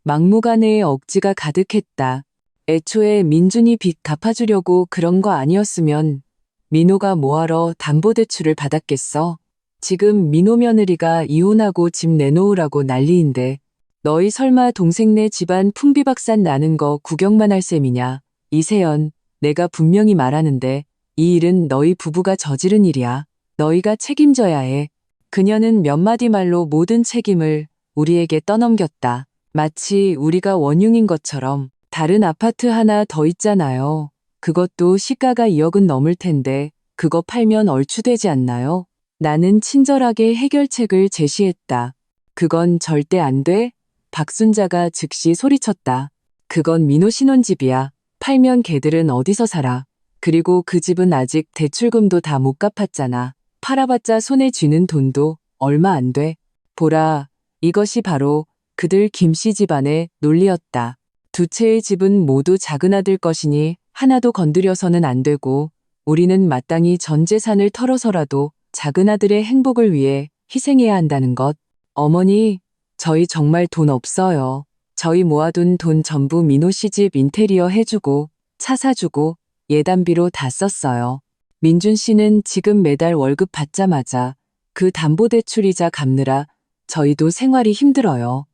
막무가내의 억지가 가득했다. 애초에 민준이 빚 갚아주려고 그런 거 아니었으면 민호가 뭐하러 담보대출을 받았겠어? 지금 민호 며느리가 이혼하고 집 내놓으라고 난리인데 너희 설마 동생네 집안 풍비박산 나는 거 구경만 할 셈이냐? 이세연, 내가 분명히 말하는데 이 일은 너희 부부가 저지른 일이야. 너희가 책임져야 해. 그녀는 몇 마디 말로 모든 책임을 우리에게 떠넘겼다. 마치 우리가 원흉인 것처럼. 다른 아파트 하나 더 있잖아요. 그것도 시가가 2억은 넘을 텐데 그거 팔면 얼추 되지 않나요? 나는 친절하게 해결책을 제시했다. 그건 절대 안 돼? 박순자가 즉시 소리쳤다. 그건 민호 신혼집이야. 팔면 걔들은 어디서 살아. 그리고 그 집은 아직 대출금도 다 못 갚았잖아. 팔아봤자 손에 쥐는 돈도 얼마 안 돼. 보라, 이것이 바로 그들 김씨 집안의 논리였다. 두 채의 집은 모두 작은아들 것이니 하나도 건드려서는 안 되고 우리는 마땅히 전 재산을 털어서라도 작은아들의 행복을 위해 희생해야 한다는 것. 어머니, 저희 정말 돈 없어요. 저희 모아둔 돈 전부 민호 씨 집 인테리어 해주고 차 사주고 예단비로 다 썼어요. 민준 씨는 지금 매달 월급 받자마자 그 담보대출이자 갚느라 저희도 생활이 힘들어요.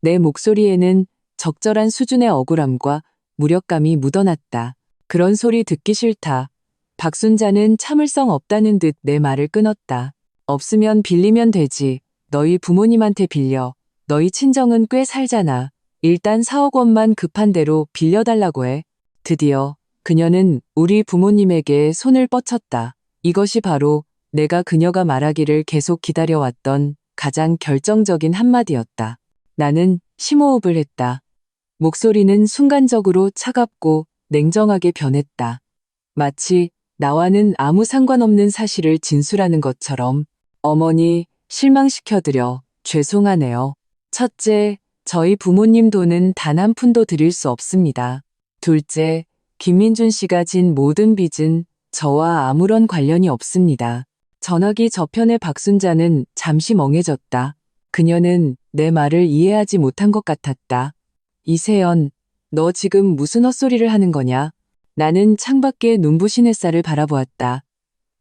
내 목소리에는 적절한 수준의 억울함과 무력감이 묻어났다. 그런 소리 듣기 싫다. 박순자는 참을성 없다는 듯 내 말을 끊었다. 없으면 빌리면 되지. 너희 부모님한테 빌려. 너희 친정은 꽤 살잖아. 일단 4억 원만 급한 대로 빌려달라고 해. 드디어 그녀는 우리 부모님에게 손을 뻗쳤다. 이것이 바로 내가 그녀가 말하기를 계속 기다려왔던 가장 결정적인 한마디였다. 나는 심호흡을 했다. 목소리는 순간적으로 차갑고 냉정하게 변했다. 마치 나와는 아무 상관없는 사실을 진술하는 것처럼. 어머니, 실망시켜드려 죄송하네요. 첫째, 저희 부모님 돈은 단 한 푼도 드릴 수 없습니다. 둘째, 김민준 씨가 진 모든 빚은 저와 아무런 관련이 없습니다. 전화기 저편의 박순자는 잠시 멍해졌다. 그녀는 내 말을 이해하지 못한 것 같았다. 이세연, 너 지금 무슨 헛소리를 하는 거냐? 나는 창밖의 눈부신 햇살을 바라보았다.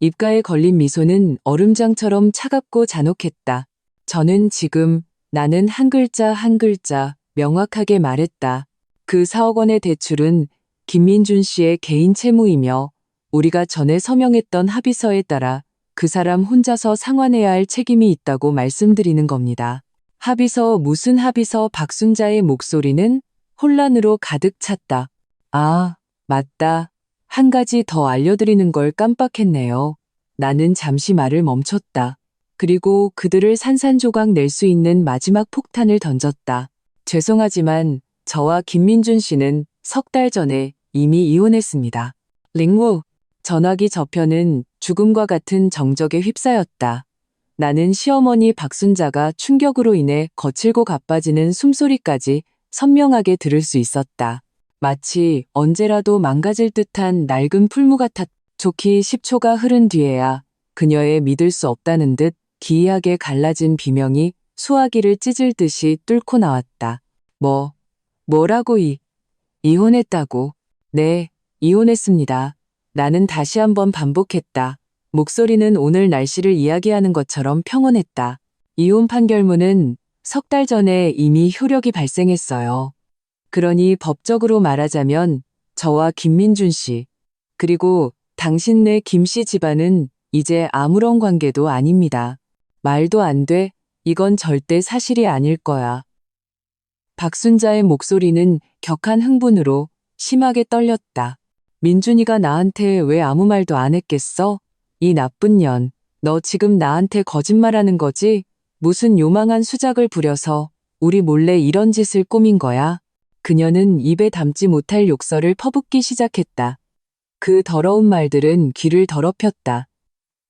입가에 걸린 미소는 얼음장처럼 차갑고 잔혹했다. 저는 지금 나는 한 글자 한 글자 명확하게 말했다. 그 4억 원의 대출은 김민준 씨의 개인 채무이며 우리가 전에 서명했던 합의서에 따라 그 사람 혼자서 상환해야 할 책임이 있다고 말씀드리는 겁니다. 합의서 무슨 합의서? 박순자의 목소리는 혼란으로 가득 찼다. 아, 맞다. 한 가지 더 알려드리는 걸 깜빡했네요. 나는 잠시 말을 멈췄다. 그리고 그들을 산산조각 낼 수 있는 마지막 폭탄을 던졌다. 죄송하지만 저와 김민준 씨는 석 달 전에 이미 이혼했습니다. 링우, 전화기 저편은 죽음과 같은 정적에 휩싸였다. 나는 시어머니 박순자가 충격으로 인해 거칠고 가빠지는 숨소리까지 선명하게 들을 수 있었다. 마치 언제라도 망가질 듯한 낡은 풀무 같았. 좋기 10초가 흐른 뒤에야 그녀의 믿을 수 없다는 듯 기이하게 갈라진 비명이 수화기를 찢을 듯이 뚫고 나왔다. 뭐라고 이혼했다고? 네, 이혼했습니다. 나는 다시 한번 반복했다. 목소리는 오늘 날씨를 이야기하는 것처럼 평온했다. 이혼 판결문은 석 달 전에 이미 효력이 발생했어요. 그러니 법적으로 말하자면 저와 김민준 씨, 그리고 당신네 김 씨 집안은 이제 아무런 관계도 아닙니다. 말도 안 돼. 이건 절대 사실이 아닐 거야. 박순자의 목소리는 격한 흥분으로 심하게 떨렸다. 민준이가 나한테 왜 아무 말도 안 했겠어? 이 나쁜 년. 너 지금 나한테 거짓말하는 거지? 무슨 요망한 수작을 부려서 우리 몰래 이런 짓을 꾸민 거야? 그녀는 입에 담지 못할 욕설을 퍼붓기 시작했다. 그 더러운 말들은 귀를 더럽혔다.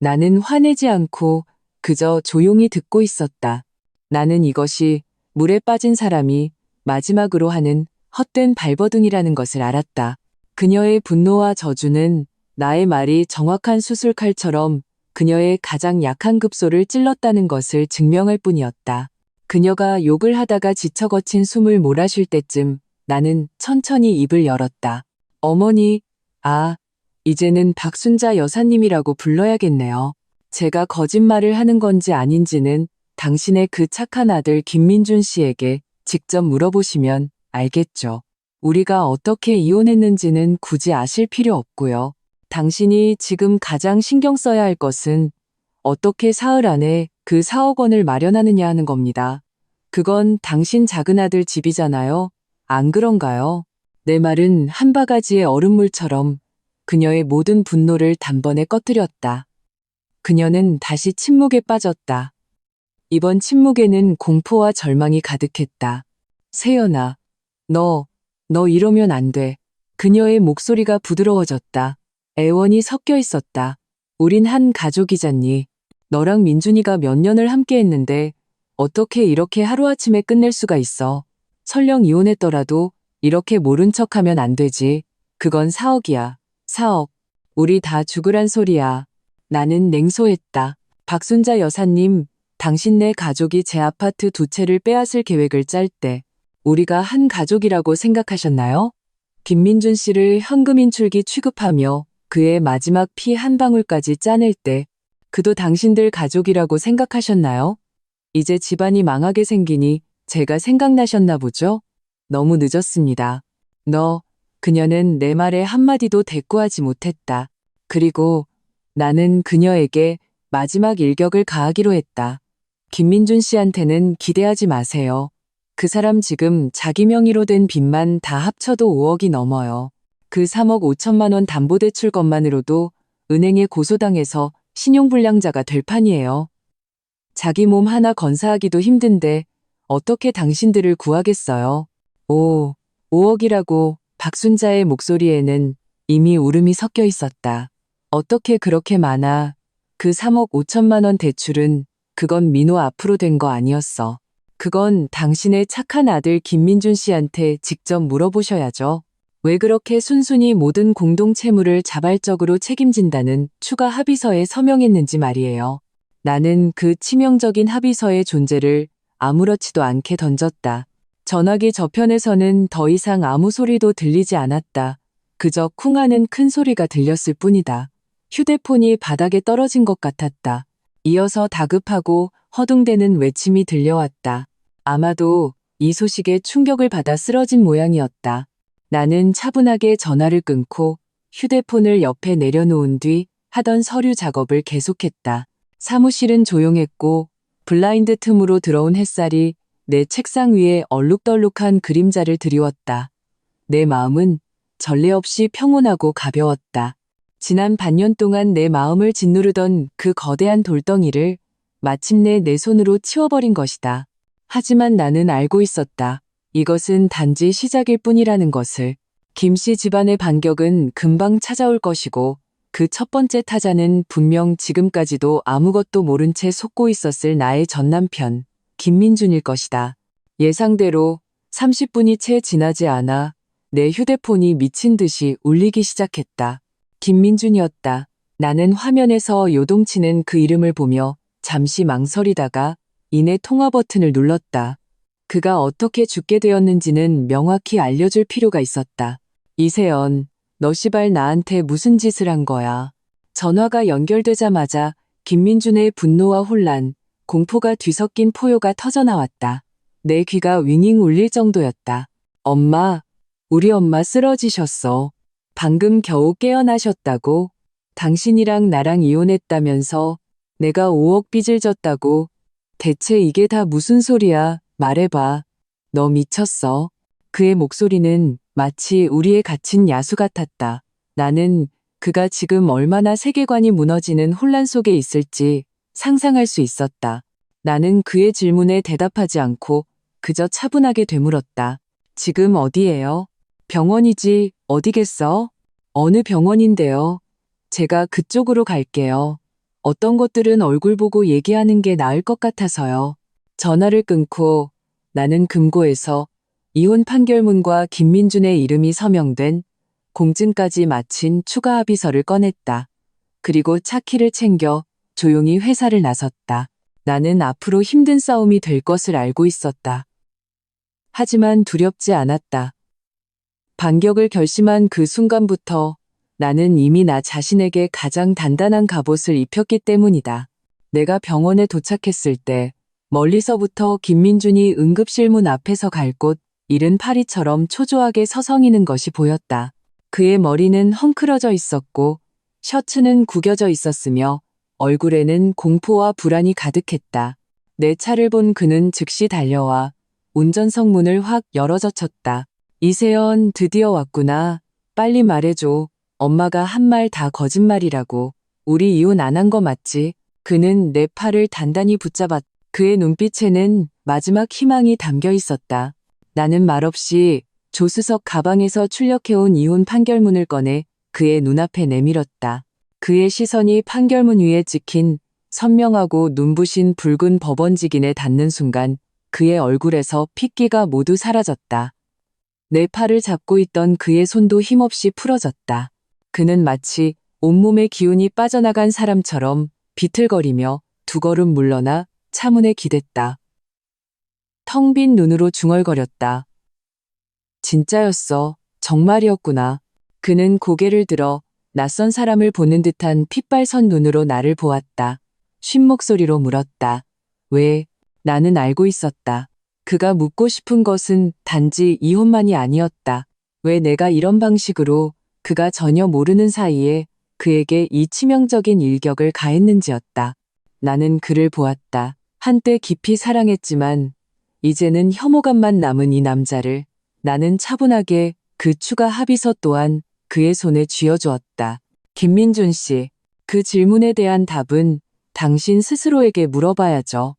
나는 화내지 않고 그저 조용히 듣고 있었다. 나는 이것이 물에 빠진 사람이 마지막으로 하는 헛된 발버둥이라는 것을 알았다. 그녀의 분노와 저주는 나의 말이 정확한 수술칼처럼 그녀의 가장 약한 급소를 찔렀다는 것을 증명할 뿐이었다. 그녀가 욕을 하다가 지쳐 거친 숨을 몰아쉴 때쯤 나는 천천히 입을 열었다. 어머니, 이제는 박순자 여사님이라고 불러야겠네요. 제가 거짓말을 하는 건지 아닌지는 당신의 그 착한 아들 김민준 씨에게 직접 물어보시면 알겠죠. 우리가 어떻게 이혼했는지는 굳이 아실 필요 없고요. 당신이 지금 가장 신경 써야 할 것은 어떻게 사흘 안에 그 4억 원을 마련하느냐 하는 겁니다. 그건 당신 작은 아들 집이잖아요. 안 그런가요? 내 말은 한 바가지의 얼음물처럼 그녀의 모든 분노를 단번에 꺼뜨렸다. 그녀는 다시 침묵에 빠졌다. 이번 침묵에는 공포와 절망이 가득했다. 세연아, 너 이러면 안 돼. 그녀의 목소리가 부드러워졌다. 애원이 섞여 있었다. 우린 한 가족이잖니. 너랑 민준이가 몇 년을 함께 했는데 어떻게 이렇게 하루아침에 끝낼 수가 있어. 설령 이혼했더라도 이렇게 모른 척하면 안 되지. 그건 4억이야. 4억. 우리 다 죽으란 소리야. 나는 냉소했다. 박순자 여사님, 당신네 가족이 제 아파트 2채를 빼앗을 계획을 짤 때 우리가 한 가족이라고 생각하셨나요? 김민준 씨를 현금 인출기 취급하며 그의 마지막 피 한 방울까지 짜낼 때 그도 당신들 가족이라고 생각하셨나요? 이제 집안이 망하게 생기니 제가 생각나셨나 보죠? 너무 늦었습니다. 그녀는 내 말에 한마디도 대꾸하지 못했다. 그리고 나는 그녀에게 마지막 일격을 가하기로 했다. 김민준 씨한테는 기대하지 마세요. 그 사람 지금 자기 명의로 된 빚만 다 합쳐도 5억이 넘어요. 그 3억 5천만 원 담보대출 것만으로도 은행에 고소당해서 신용불량자가 될 판이에요. 자기 몸 하나 건사하기도 힘든데 어떻게 당신들을 구하겠어요? 5억이라고. 박순자의 목소리에는 이미 울음이 섞여 있었다. 어떻게 그렇게 많아? 그 3억 5천만 원 대출은 그건 민호 앞으로 된 거 아니었어. 그건 당신의 착한 아들 김민준 씨한테 직접 물어보셔야죠. 왜 그렇게 순순히 모든 공동 채무를 자발적으로 책임진다는 추가 합의서에 서명했는지 말이에요. 나는 그 치명적인 합의서의 존재를 아무렇지도 않게 던졌다. 전화기 저편에서는 더 이상 아무 소리도 들리지 않았다. 그저 쿵 하는 큰 소리가 들렸을 뿐이다. 휴대폰이 바닥에 떨어진 것 같았다. 이어서 다급하고 허둥대는 외침이 들려왔다. 아마도 이 소식에 충격을 받아 쓰러진 모양이었다. 나는 차분하게 전화를 끊고 휴대폰을 옆에 내려놓은 뒤 하던 서류 작업을 계속했다. 사무실은 조용했고 블라인드 틈으로 들어온 햇살이 내 책상 위에 얼룩덜룩한 그림자를 드리웠다. 내 마음은 전례 없이 평온하고 가벼웠다. 지난 반년 동안 내 마음을 짓누르던 그 거대한 돌덩이를 마침내 내 손으로 치워버린 것이다. 하지만 나는 알고 있었다. 이것은 단지 시작일 뿐이라는 것을. 김씨 집안의 반격은 금방 찾아올 것이고 그 첫 번째 타자는 분명 지금까지도 아무것도 모른 채 속고 있었을 나의 전남편 김민준일 것이다. 예상대로 30분이 채 지나지 않아 내 휴대폰이 미친 듯이 울리기 시작했다. 김민준이었다. 나는 화면에서 요동치는 그 이름을 보며 잠시 망설이다가 이내 통화 버튼을 눌렀다. 그가 어떻게 죽게 되었는지는 명확히 알려줄 필요가 있었다. 이세연, 너 씨발 나한테 무슨 짓을 한 거야. 전화가 연결되자마자 김민준의 분노와 혼란, 공포가 뒤섞인 포효가 터져나왔다. 내 귀가 윙윙 울릴 정도였다. 엄마, 우리 엄마 쓰러지셨어. 방금 겨우 깨어나셨다고. 당신이랑 나랑 이혼했다면서 내가 5억 빚을 졌다고. 대체 이게 다 무슨 소리야? 말해봐. 너 미쳤어. 그의 목소리는 마치 우리의 갇힌 야수 같았다. 나는 그가 지금 얼마나 세계관이 무너지는 혼란 속에 있을지 상상할 수 있었다. 나는 그의 질문에 대답하지 않고 그저 차분하게 되물었다. 지금 어디예요? 병원이지, 어디겠어? 어느 병원인데요? 제가 그쪽으로 갈게요. 어떤 것들은 얼굴 보고 얘기하는 게 나을 것 같아서요. 전화를 끊고 나는 금고에서 이혼 판결문과 김민준의 이름이 서명된 공증까지 마친 추가 합의서를 꺼냈다. 그리고 차키를 챙겨 조용히 회사를 나섰다. 나는 앞으로 힘든 싸움이 될 것을 알고 있었다. 하지만 두렵지 않았다. 반격을 결심한 그 순간부터 나는 이미 나 자신에게 가장 단단한 갑옷을 입혔기 때문이다. 내가 병원에 도착했을 때 멀리서부터 김민준이 응급실 문 앞에서 갈 곳 잃은 파리처럼 초조하게 서성이는 것이 보였다. 그의 머리는 헝클어져 있었고 셔츠는 구겨져 있었으며 얼굴에는 공포와 불안이 가득했다. 내 차를 본 그는 즉시 달려와 운전석 문을 확 열어젖혔다. 이세연, 드디어 왔구나. 빨리 말해줘. 엄마가 한 말 다 거짓말이라고. 우리 이혼 안 한 거 맞지? 그는 내 팔을 단단히 붙잡았다. 그의 눈빛에는 마지막 희망이 담겨 있었다. 나는 말없이 조수석 가방에서 출력해온 이혼 판결문을 꺼내 그의 눈앞에 내밀었다. 그의 시선이 판결문 위에 찍힌 선명하고 눈부신 붉은 법원직인에 닿는 순간 그의 얼굴에서 핏기가 모두 사라졌다. 내 팔을 잡고 있던 그의 손도 힘없이 풀어졌다. 그는 마치 온몸의 기운이 빠져나간 사람처럼 비틀거리며 두 걸음 물러나 차문에 기댔다. 텅 빈 눈으로 중얼거렸다. 진짜였어. 정말이었구나. 그는 고개를 들어 낯선 사람을 보는 듯한 핏발선 눈으로 나를 보았다. 쉰 목소리로 물었다. 왜? 나는 알고 있었다. 그가 묻고 싶은 것은 단지 이혼만이 아니었다. 왜 내가 이런 방식으로 그가 전혀 모르는 사이에 그에게 이 치명적인 일격을 가했는지였다. 나는 그를 보았다. 한때 깊이 사랑했지만 이제는 혐오감만 남은 이 남자를 나는 차분하게 그 추가 합의서 또한 그의 손에 쥐어주었다. 김민준 씨, 그 질문에 대한 답은 당신 스스로에게 물어봐야죠.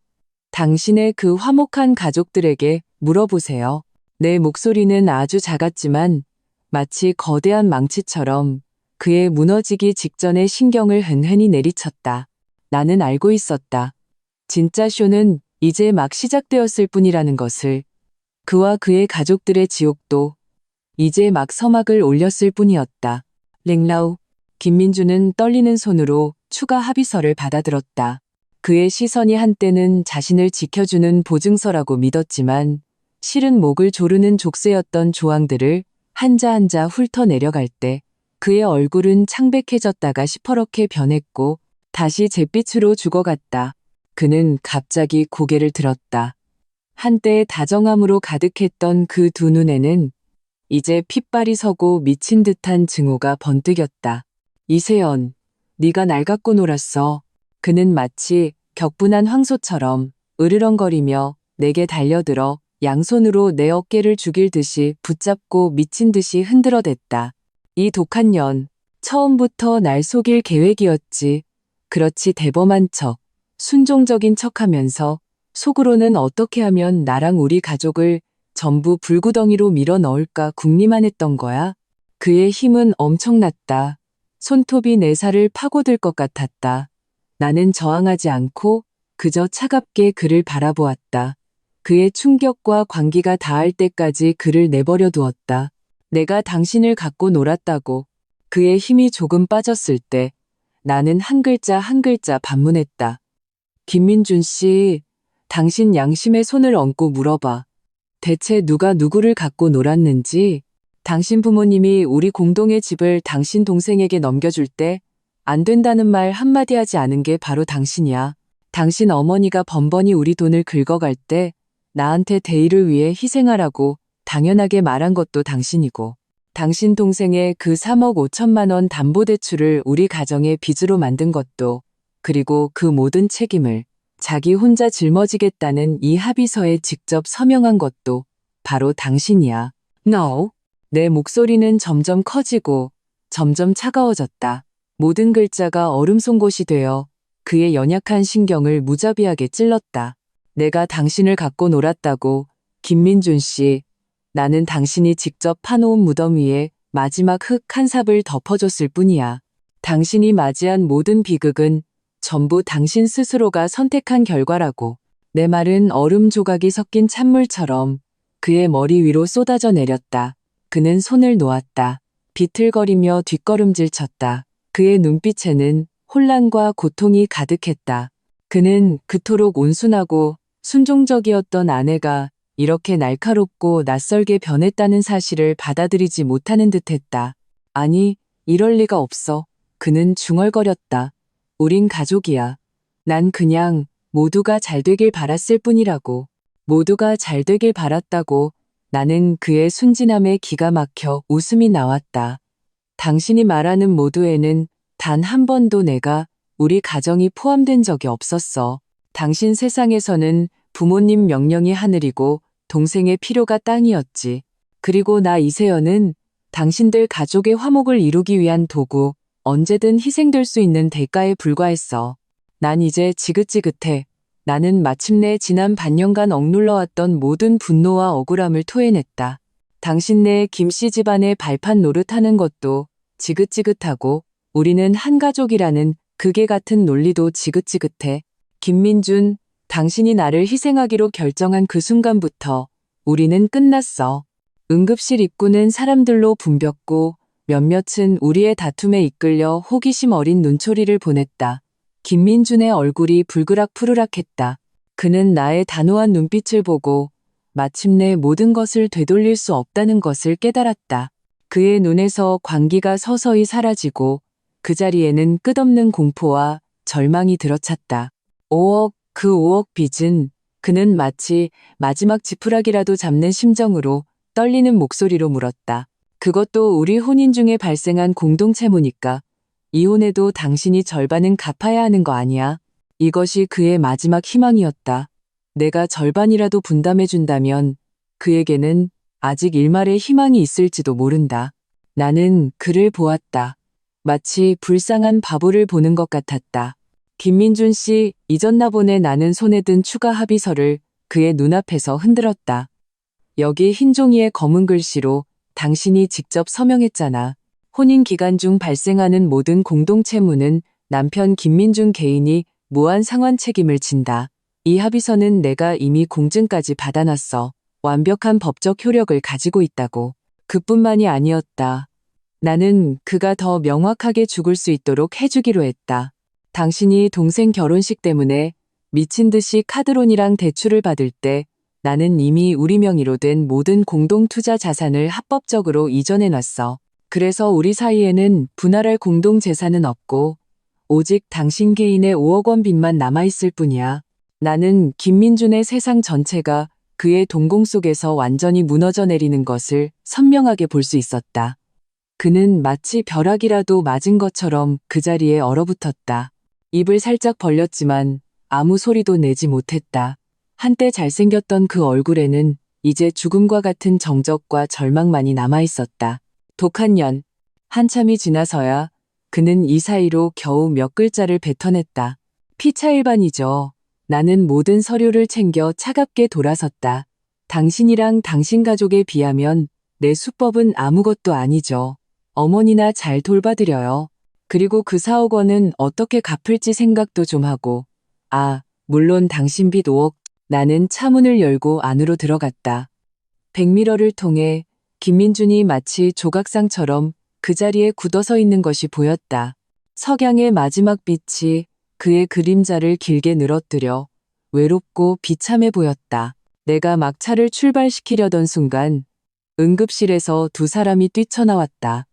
당신의 그 화목한 가족들에게 물어보세요. 내 목소리는 아주 작았지만 마치 거대한 망치처럼 그의 무너지기 직전의 신경을 흔흔히 내리쳤다. 나는 알고 있었다. 진짜 쇼는 이제 막 시작되었을 뿐이라는 것을, 그와 그의 가족들의 지옥도 이제 막 서막을 올렸을 뿐이었다. 랭라우, 김민주는 떨리는 손으로 추가 합의서를 받아들었다. 그의 시선이 한때는 자신을 지켜주는 보증서라고 믿었지만 실은 목을 조르는 족쇄였던 조항들을 한자 한자 훑어내려갈 때 그의 얼굴은 창백해졌다가 시퍼렇게 변했고 다시 잿빛으로 죽어갔다. 그는 갑자기 고개를 들었다. 한때의 다정함으로 가득했던 그 두 눈에는 이제 핏발이 서고 미친 듯한 증오가 번뜩였다. 이세연, 네가 날 갖고 놀았어. 그는 마치 격분한 황소처럼 으르렁거리며 내게 달려들어 양손으로 내 어깨를 죽일 듯이 붙잡고 미친 듯이 흔들어댔다. 이 독한 년, 처음부터 날 속일 계획이었지. 그렇지 대범한 척, 순종적인 척하면서 속으로는 어떻게 하면 나랑 우리 가족을 전부 불구덩이로 밀어 넣을까 궁리만 했던 거야. 그의 힘은 엄청났다. 손톱이 내 살을 파고들 것 같았다. 나는 저항하지 않고 그저 차갑게 그를 바라보았다. 그의 충격과 광기가 닿을 때까지 그를 내버려 두었다. 내가 당신을 갖고 놀았다고. 그의 힘이 조금 빠졌을 때 나는 한 글자 한 글자 반문했다. 김민준 씨, 당신 양심의 손을 얹고 물어봐. 대체 누가 누구를 갖고 놀았는지, 당신 부모님이 우리 공동의 집을 당신 동생에게 넘겨줄 때 안 된다는 말 한마디 하지 않은 게 바로 당신이야. 당신 어머니가 번번이 우리 돈을 긁어갈 때 나한테 대의를 위해 희생하라고 당연하게 말한 것도 당신이고, 당신 동생의 그 3억 5천만 원 담보대출을 우리 가정의 빚으로 만든 것도, 그리고 그 모든 책임을 자기 혼자 짊어지겠다는 이 합의서에 직접 서명한 것도 바로 당신이야. No. 내 목소리는 점점 커지고 점점 차가워졌다. 모든 글자가 얼음 송곳이 되어 그의 연약한 신경을 무자비하게 찔렀다. 내가 당신을 갖고 놀았다고. 김민준 씨, 나는 당신이 직접 파놓은 무덤 위에 마지막 흙 한 삽을 덮어줬을 뿐이야. 당신이 맞이한 모든 비극은 전부 당신 스스로가 선택한 결과라고. 내 말은 얼음 조각이 섞인 찬물처럼 그의 머리 위로 쏟아져 내렸다. 그는 손을 놓았다. 비틀거리며 뒷걸음질 쳤다. 그의 눈빛에는 혼란과 고통이 가득했다. 그는 그토록 온순하고 순종적이었던 아내가 이렇게 날카롭고 낯설게 변했다는 사실을 받아들이지 못하는 듯했다. 아니, 이럴 리가 없어. 그는 중얼거렸다. 우린 가족이야. 난 그냥 모두가 잘 되길 바랐을 뿐이라고. 모두가 잘 되길 바랐다고. 나는 그의 순진함에 기가 막혀 웃음이 나왔다. 당신이 말하는 모두에는 단 한 번도 내가, 우리 가정이 포함된 적이 없었어. 당신 세상에서는 부모님 명령이 하늘이고 동생의 필요가 땅이었지. 그리고 나 이세연은 당신들 가족의 화목을 이루기 위한 도구, 언제든 희생될 수 있는 대가에 불과했어. 난 이제 지긋지긋해. 나는 마침내 지난 반년간 억눌러왔던 모든 분노와 억울함을 토해냈다. 당신네 김씨 집안의 발판 노릇하는 것도 지긋지긋하고 우리는 한 가족이라는 극에 같은 논리도 지긋지긋해. 김민준, 당신이 나를 희생하기로 결정한 그 순간부터 우리는 끝났어. 응급실 입구는 사람들로 붐볐고 몇몇은 우리의 다툼에 이끌려 호기심 어린 눈초리를 보냈다. 김민준의 얼굴이 불그락푸르락했다. 그는 나의 단호한 눈빛을 보고 마침내 모든 것을 되돌릴 수 없다는 것을 깨달았다. 그의 눈에서 광기가 서서히 사라지고 그 자리에는 끝없는 공포와 절망이 들어찼다. 5억, 그 5억 빚은, 그는 마치 마지막 지푸라기라도 잡는 심정으로 떨리는 목소리로 물었다. 그것도 우리 혼인 중에 발생한 공동채무니까. 이혼해도 당신이 절반은 갚아야 하는 거 아니야. 이것이 그의 마지막 희망이었다. 내가 절반이라도 분담해준다면 그에게는 아직 일말의 희망이 있을지도 모른다. 나는 그를 보았다. 마치 불쌍한 바보를 보는 것 같았다. 김민준 씨, 잊었나 보네. 나는 손에 든 추가 합의서를 그의 눈앞에서 흔들었다. 여기 흰 종이에 검은 글씨로 당신이 직접 서명했잖아. 혼인 기간 중 발생하는 모든 공동채무는 남편 김민준 개인이 무한 상환 책임을 진다. 이 합의서는 내가 이미 공증까지 받아놨어. 완벽한 법적 효력을 가지고 있다고. 그뿐만이 아니었다. 나는 그가 더 명확하게 죽을 수 있도록 해주기로 했다. 당신이 동생 결혼식 때문에 미친 듯이 카드론이랑 대출을 받을 때 나는 이미 우리 명의로 된 모든 공동투자 자산을 합법적으로 이전해놨어. 그래서 우리 사이에는 분할할 공동재산은 없고 오직 당신 개인의 5억 원 빚만 남아있을 뿐이야. 나는 김민준의 세상 전체가 그의 동공 속에서 완전히 무너져 내리는 것을 선명하게 볼 수 있었다. 그는 마치 벼락이라도 맞은 것처럼 그 자리에 얼어붙었다. 입을 살짝 벌렸지만 아무 소리도 내지 못했다. 한때 잘생겼던 그 얼굴에는 이제 죽음과 같은 정적과 절망만이 남아있었다. 독한 년. 한참이 지나서야 그는 이 사이로 겨우 몇 글자를 뱉어냈다. 피차일반이죠. 나는 모든 서류를 챙겨 차갑게 돌아섰다. 당신이랑 당신 가족에 비하면 내 수법은 아무것도 아니죠. 어머니나 잘 돌봐드려요. 그리고 그 4억 원은 어떻게 갚을지 생각도 좀 하고. 아, 물론 당신 빚 5억. 나는 차문을 열고 안으로 들어갔다. 백미러를 통해 김민준이 마치 조각상처럼 그 자리에 굳어서 있는 것이 보였다. 석양의 마지막 빛이 그의 그림자를 길게 늘어뜨려 외롭고 비참해 보였다. 내가 막차를 출발시키려던 순간 응급실에서 두 사람이 뛰쳐나왔다.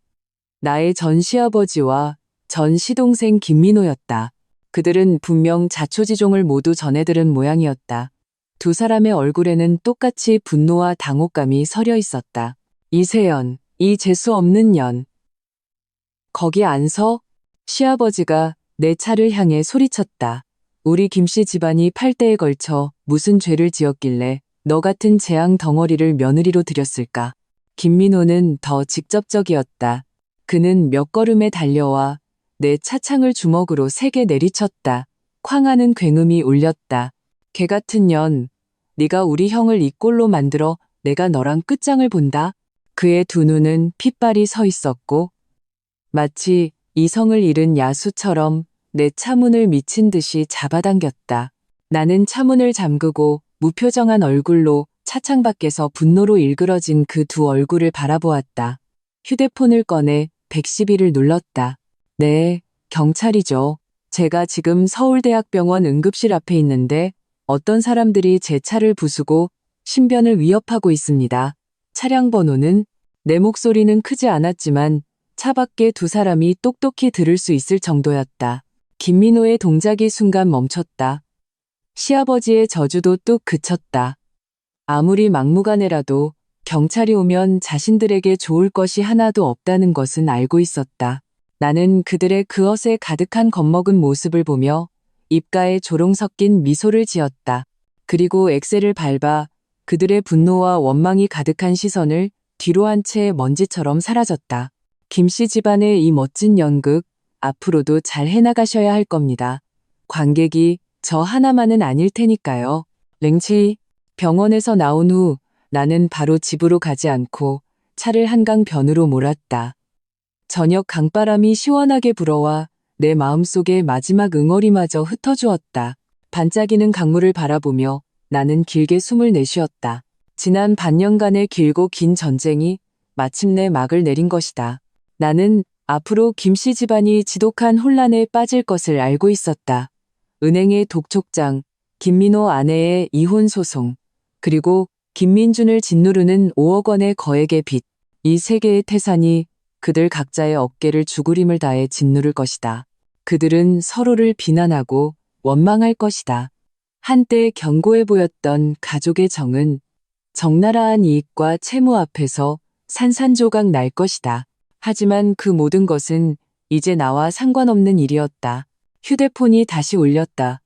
나의 전 시아버지와 전 시동생 김민호였다. 그들은 분명 자초지종을 모두 전해들은 모양이었다. 두 사람의 얼굴에는 똑같이 분노와 당혹감이 서려 있었다. 이세연, 이 재수 없는 년. 거기 안 서? 시아버지가 내 차를 향해 소리쳤다. 우리 김씨 집안이 8대에 걸쳐 무슨 죄를 지었길래 너 같은 재앙 덩어리를 며느리로 들였을까? 김민호는 더 직접적이었다. 그는 몇 걸음에 달려와 내 차창을 주먹으로 세게 내리쳤다. 쾅 하는 굉음이 울렸다. 개 같은 년, 네가 우리 형을 이 꼴로 만들어 내가 너랑 끝장을 본다. 그의 두 눈은 핏발이 서 있었고 마치 이성을 잃은 야수처럼 내 차문을 미친 듯이 잡아당겼다. 나는 차문을 잠그고 무표정한 얼굴로 차창 밖에서 분노로 일그러진 그 두 얼굴을 바라보았다. 휴대폰을 꺼내 112를 눌렀다. 네, 경찰이죠. 제가 지금 서울대학병원 응급실 앞에 있는데 어떤 사람들이 제 차를 부수고 신변을 위협하고 있습니다. 차량 번호는? 내 목소리는 크지 않았지만 차 밖에 두 사람이 똑똑히 들을 수 있을 정도였다. 김민호의 동작이 순간 멈췄다. 시아버지의 저주도 뚝 그쳤다. 아무리 막무가내라도 경찰이 오면 자신들에게 좋을 것이 하나도 없다는 것은 알고 있었다. 나는 그들의 그엇에 가득한 겁먹은 모습을 보며 입가에 조롱 섞인 미소를 지었다. 그리고 엑셀을 밟아 그들의 분노와 원망이 가득한 시선을 뒤로 한 채 먼지처럼 사라졌다. 김씨 집안의 이 멋진 연극, 앞으로도 잘 해나가셔야 할 겁니다. 관객이 저 하나만은 아닐 테니까요. 랭치. 병원에서 나온 후 나는 바로 집으로 가지 않고 차를 한강 변으로 몰았다. 저녁 강바람이 시원하게 불어와 내 마음속에 마지막 응어리마저 흩어주었다. 반짝이는 강물을 바라보며 나는 길게 숨을 내쉬었다. 지난 반년간의 길고 긴 전쟁이 마침내 막을 내린 것이다. 나는 앞으로 김씨 집안이 지독한 혼란에 빠질 것을 알고 있었다. 은행의 독촉장, 김민호 아내의 이혼 소송, 그리고 김민준을 짓누르는 5억 원의 거액의 빚, 이 세 개의 태산이 그들 각자의 어깨를 죽으림을 다해 짓누를 것이다. 그들은 서로를 비난하고 원망할 것이다. 한때 견고해 보였던 가족의 정은 적나라한 이익과 채무 앞에서 산산조각 날 것이다. 하지만 그 모든 것은 이제 나와 상관없는 일이었다. 휴대폰이 다시 울렸다.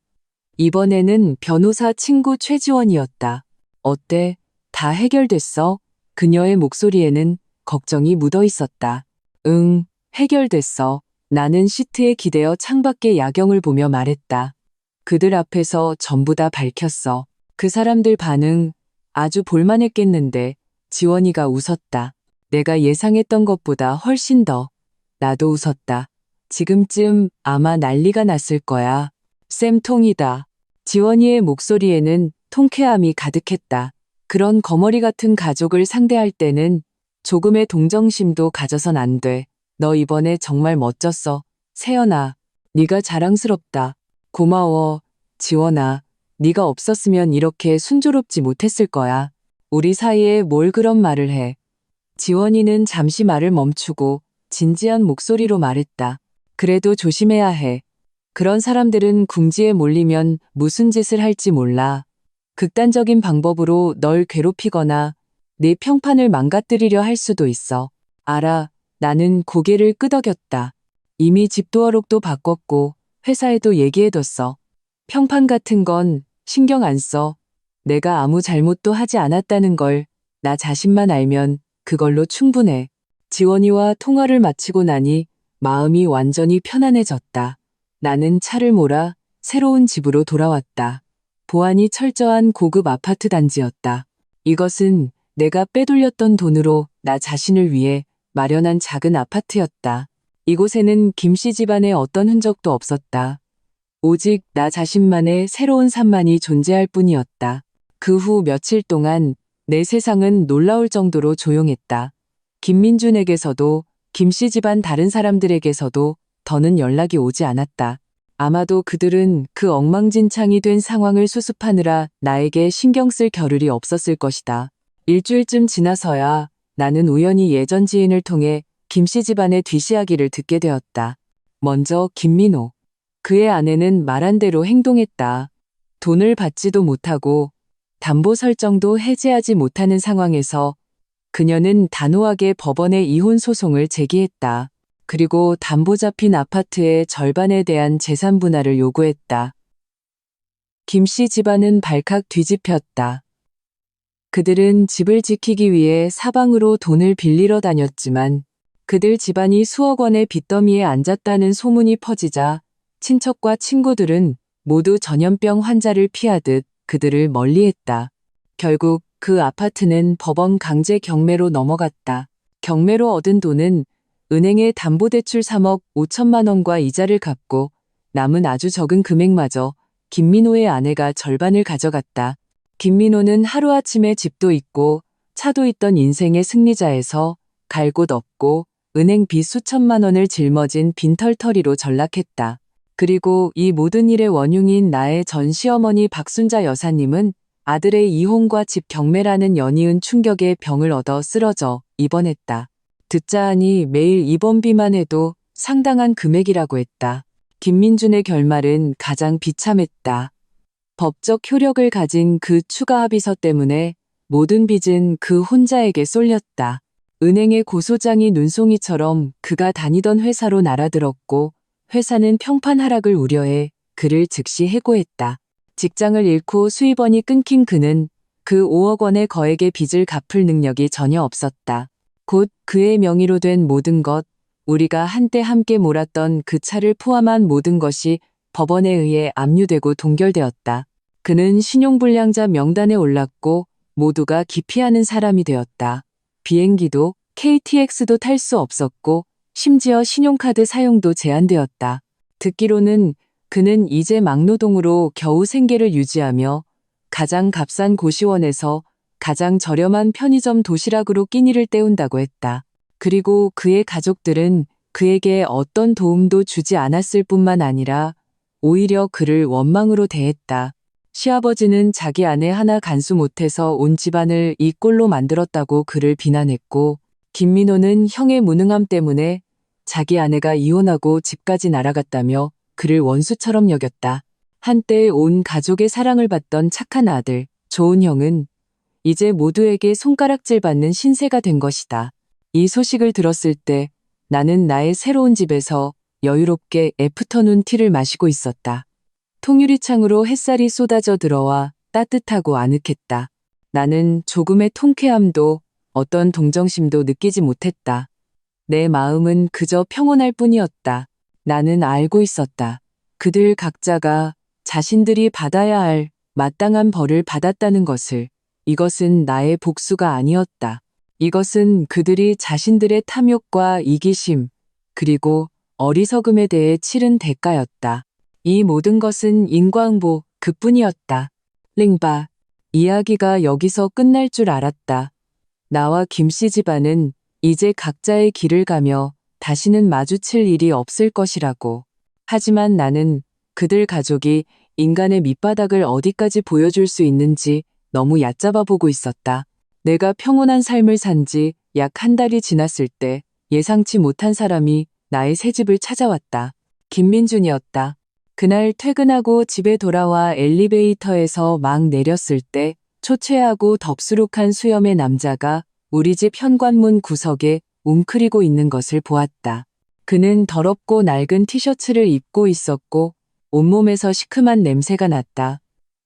이번에는 변호사 친구 최지원이었다. 어때? 다 해결됐어? 그녀의 목소리에는 걱정이 묻어 있었다. 응, 해결됐어. 나는 시트에 기대어 창밖의 야경을 보며 말했다. 그들 앞에서 전부 다 밝혔어. 그 사람들 반응 아주 볼만했겠는데 지원이가 웃었다. 내가 예상했던 것보다 훨씬 더. 나도 웃었다. 지금쯤 아마 난리가 났을 거야. 쌤통이다. 지원이의 목소리에는 통쾌함이 가득했다. 그런 거머리 같은 가족을 상대할 때는 조금의 동정심도 가져선 안 돼. 너 이번에 정말 멋졌어. 세연아, 네가 자랑스럽다. 고마워, 지원아. 네가 없었으면 이렇게 순조롭지 못했을 거야. 우리 사이에 뭘 그런 말을 해. 지원이는 잠시 말을 멈추고 진지한 목소리로 말했다. 그래도 조심해야 해. 그런 사람들은 궁지에 몰리면 무슨 짓을 할지 몰라. 극단적인 방법으로 널 괴롭히거나 네 평판을 망가뜨리려 할 수도 있어. 알아. 나는 고개를 끄덕였다. 이미 집도어록도 바꿨고 회사에도 얘기해뒀어. 평판 같은 건 신경 안 써. 내가 아무 잘못도 하지 않았다는 걸 나 자신만 알면 그걸로 충분해. 지원이와 통화를 마치고 나니 마음이 완전히 편안해졌다. 나는 차를 몰아 새로운 집으로 돌아왔다. 보안이 철저한 고급 아파트 단지였다. 이것은 내가 빼돌렸던 돈으로 나 자신을 위해 마련한 작은 아파트였다. 이곳에는 김씨 집안의 어떤 흔적도 없었다. 오직 나 자신만의 새로운 삶만이 존재할 뿐이었다. 그 후 며칠 동안 내 세상은 놀라울 정도로 조용했다. 김민준에게서도 김씨 집안 다른 사람들에게서도 더는 연락이 오지 않았다. 아마도 그들은 그 엉망진창이 된 상황을 수습하느라 나에게 신경 쓸 겨를이 없었을 것이다. 일주일쯤 지나서야 나는 우연히 예전 지인을 통해 김씨 집안의 뒤이야기를 듣게 되었다. 먼저 김민호. 그의 아내는 말한 대로 행동했다. 돈을 받지도 못하고 담보 설정도 해지하지 못하는 상황에서 그녀는 단호하게 법원에 이혼 소송을 제기했다. 그리고 담보 잡힌 아파트의 절반에 대한 재산 분할을 요구했다. 김씨 집안은 발칵 뒤집혔다. 그들은 집을 지키기 위해 사방으로 돈을 빌리러 다녔지만 그들 집안이 수억 원의 빚더미에 앉았다는 소문이 퍼지자 친척과 친구들은 모두 전염병 환자를 피하듯 그들을 멀리했다. 결국 그 아파트는 법원 강제 경매로 넘어갔다. 경매로 얻은 돈은 은행에 담보대출 3억 5천만 원과 이자를 갚고 남은 아주 적은 금액마저 김민호의 아내가 절반을 가져갔다. 김민호는 하루아침에 집도 있고 차도 있던 인생의 승리자에서 갈 곳 없고 은행 빚 수천만 원을 짊어진 빈털터리로 전락했다. 그리고 이 모든 일의 원흉인 나의 전 시어머니 박순자 여사님은 아들의 이혼과 집 경매라는 연이은 충격에 병을 얻어 쓰러져 입원했다. 듣자 하니 매일 입원비만 해도 상당한 금액이라고 했다. 김민준의 결말은 가장 비참했다. 법적 효력을 가진 그 추가 합의서 때문에 모든 빚은 그 혼자에게 쏠렸다. 은행의 고소장이 눈송이처럼 그가 다니던 회사로 날아들었고 회사는 평판 하락을 우려해 그를 즉시 해고했다. 직장을 잃고 수입원이 끊긴 그는 그 5억 원의 거액의 빚을 갚을 능력이 전혀 없었다. 곧 그의 명의로 된 모든 것, 우리가 한때 함께 몰았던 그 차를 포함한 모든 것이 법원에 의해 압류되고 동결되었다. 그는 신용불량자 명단에 올랐고 모두가 기피하는 사람이 되었다. 비행기도 KTX도 탈 수 없었고 심지어 신용카드 사용도 제한되었다. 듣기로는 그는 이제 막노동으로 겨우 생계를 유지하며 가장 값싼 고시원에서 가장 저렴한 편의점 도시락으로 끼니를 때운다고 했다. 그리고 그의 가족들은 그에게 어떤 도움도 주지 않았을 뿐만 아니라 오히려 그를 원망으로 대했다. 시아버지는 자기 아내 하나 간수 못해서 온 집안을 이 꼴로 만들었다고 그를 비난했고 김민호는 형의 무능함 때문에 자기 아내가 이혼하고 집까지 날아갔다며 그를 원수처럼 여겼다. 한때 온 가족의 사랑을 받던 착한 아들, 좋은 형은 이제 모두에게 손가락질 받는 신세가 된 것이다. 이 소식을 들었을 때 나는 나의 새로운 집에서 여유롭게 애프터눈 티를 마시고 있었다. 통유리창으로 햇살이 쏟아져 들어와 따뜻하고 아늑했다. 나는 조금의 통쾌함도 어떤 동정심도 느끼지 못했다. 내 마음은 그저 평온할 뿐이었다. 나는 알고 있었다. 그들 각자가 자신들이 받아야 할 마땅한 벌을 받았다는 것을. 이것은 나의 복수가 아니었다. 이것은 그들이 자신들의 탐욕과 이기심, 그리고 어리석음에 대해 치른 대가였다. 이 모든 것은 인과응보, 그뿐이었다. 링바. 이야기가 여기서 끝날 줄 알았다. 나와 김씨 집안은 이제 각자의 길을 가며 다시는 마주칠 일이 없을 것이라고. 하지만 나는 그들 가족이 인간의 밑바닥을 어디까지 보여줄 수 있는지 너무 얕잡아 보고 있었다. 내가 평온한 삶을 산 지 약 한 달이 지났을 때 예상치 못한 사람이 나의 새집을 찾아왔다. 김민준이었다. 그날 퇴근하고 집에 돌아와 엘리베이터에서 막 내렸을 때 초췌하고 덥수룩한 수염의 남자가 우리 집 현관문 구석에 웅크리고 있는 것을 보았다. 그는 더럽고 낡은 티셔츠를 입고 있었고 온몸에서 시큼한 냄새가 났다.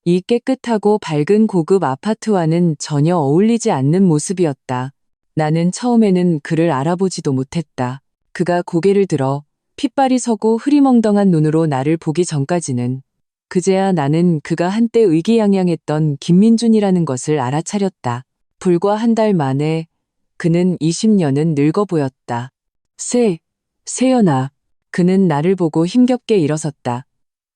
이 깨끗하고 밝은 고급 아파트와는 전혀 어울리지 않는 모습이었다. 나는 처음에는 그를 알아보지도 못했다. 그가 고개를 들어 핏발이 서고 흐리멍덩한 눈으로 나를 보기 전까지는 그제야 나는 그가 한때 의기양양했던 김민준이라는 것을 알아차렸다. 불과 한 달 만에 그는 20년은 늙어 보였다. 세연아. 그는 나를 보고 힘겹게 일어섰다.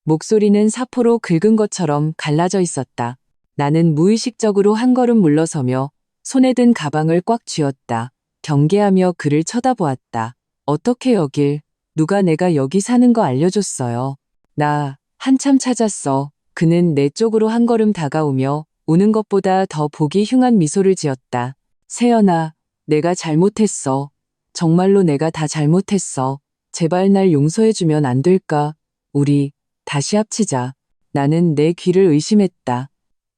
목소리는 사포로 긁은 것처럼 갈라져 있었다. 나는 무의식적으로 한 걸음 물러서며 손에 든 가방을 꽉 쥐었다. 경계하며 그를 쳐다보았다. 어떻게 여길, 누가 내가 여기 사는 거 알려줬어요. 나 한참 찾았어. 그는 내 쪽으로 한 걸음 다가오며 우는 것보다 더 보기 흉한 미소를 지었다. 세연아, 내가 잘못했어. 정말로 내가 다 잘못했어. 제발 날 용서해주면 안 될까? 우리 다시 합치자. 나는 내 귀를 의심했다.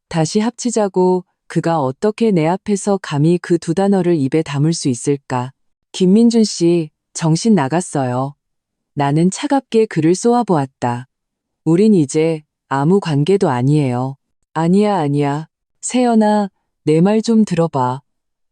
다시 합치자고 그가 어떻게 내 앞에서 감히 그 두 단어를 입에 담을 수 있을까? 김민준 씨, 정신 나갔어요. 나는 차갑게 그를 쏘아보았다. 우린 이제 아무 관계도 아니에요. 아니야. 세연아, 내 말 좀 들어봐.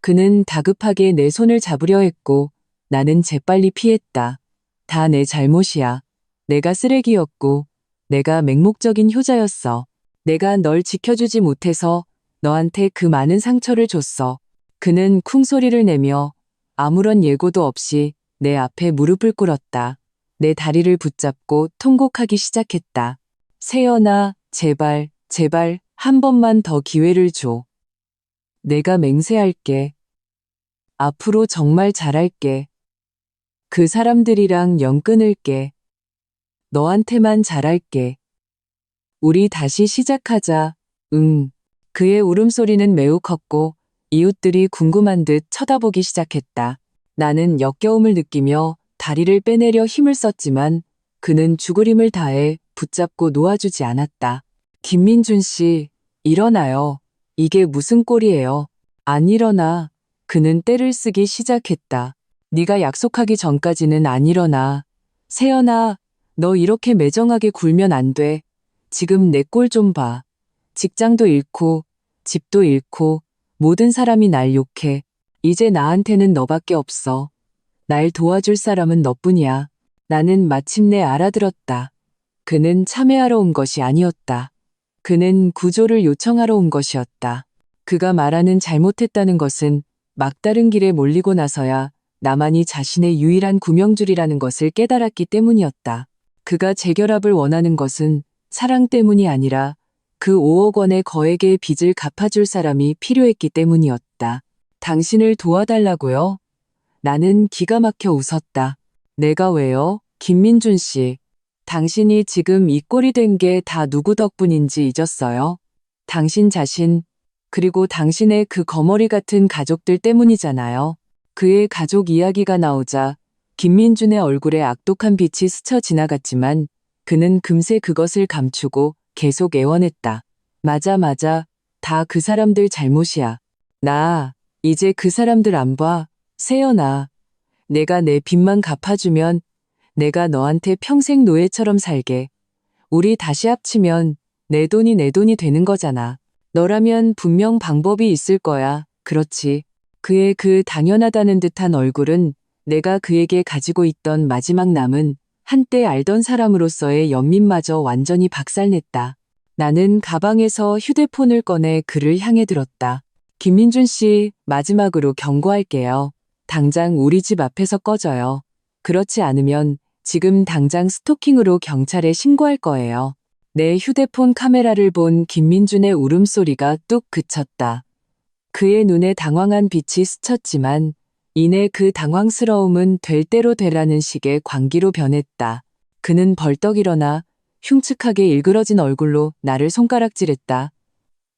그는 다급하게 내 손을 잡으려 했고 나는 재빨리 피했다. 다 내 잘못이야. 내가 쓰레기였고 내가 맹목적인 효자였어. 내가 널 지켜주지 못해서 너한테 그 많은 상처를 줬어. 그는 쿵소리를 내며 아무런 예고도 없이 내 앞에 무릎을 꿇었다. 내 다리를 붙잡고 통곡하기 시작했다. 세연아, 제발 한 번만 더 기회를 줘. 내가 맹세할게. 앞으로 정말 잘할게. 그 사람들이랑 연 끊을게. 너한테만 잘할게. 우리 다시 시작하자. 응. 그의 울음소리는 매우 컸고 이웃들이 궁금한 듯 쳐다보기 시작했다. 나는 역겨움을 느끼며 다리를 빼내려 힘을 썼지만 그는 죽을 힘을 다해 붙잡고 놓아주지 않았다. 김민준 씨, 일어나요. 이게 무슨 꼴이에요. 안 일어나. 그는 떼를 쓰기 시작했다. 네가 약속하기 전까지는 안 일어나. 세연아, 너 이렇게 매정하게 굴면 안 돼. 지금 내 꼴 좀 봐. 직장도 잃고 집도 잃고 모든 사람이 날 욕해. 이제 나한테는 너밖에 없어. 날 도와줄 사람은 너뿐이야. 나는 마침내 알아들었다. 그는 참회하러 온 것이 아니었다. 그는 구조를 요청하러 온 것이었다. 그가 말하는 잘못했다는 것은 막다른 길에 몰리고 나서야 나만이 자신의 유일한 구명줄이라는 것을 깨달았기 때문이었다. 그가 재결합을 원하는 것은 사랑 때문이 아니라 그 5억 원의 거액의 빚을 갚아줄 사람이 필요했기 때문이었다. 당신을 도와달라고요? 나는 기가 막혀 웃었다. 내가 왜요? 김민준 씨. 당신이 지금 이 꼴이 된 게 다 누구 덕분인지 잊었어요? 당신 자신, 그리고 당신의 그 거머리 같은 가족들 때문이잖아요. 그의 가족 이야기가 나오자 김민준의 얼굴에 악독한 빛이 스쳐 지나갔지만 그는 금세 그것을 감추고 계속 애원했다. 맞아. 다 그 사람들 잘못이야. 나 이제 그 사람들 안 봐. 세연아. 내가 내 빚만 갚아주면 내가 너한테 평생 노예처럼 살게. 우리 다시 합치면 내 돈이 되는 거잖아. 너라면 분명 방법이 있을 거야. 그렇지. 그의 그 당연하다는 듯한 얼굴은 내가 그에게 가지고 있던 마지막 남은 한때 알던 사람으로서의 연민마저 완전히 박살냈다. 나는 가방에서 휴대폰을 꺼내 그를 향해 들었다. 김민준 씨, 마지막으로 경고할게요. 당장 우리 집 앞에서 꺼져요. 그렇지 않으면 지금 당장 스토킹으로 경찰에 신고할 거예요. 내 휴대폰 카메라를 본 김민준의 울음소리가 뚝 그쳤다. 그의 눈에 당황한 빛이 스쳤지만 이내 그 당황스러움은 될 대로 되라는 식의 광기로 변했다. 그는 벌떡 일어나 흉측하게 일그러진 얼굴로 나를 손가락질했다.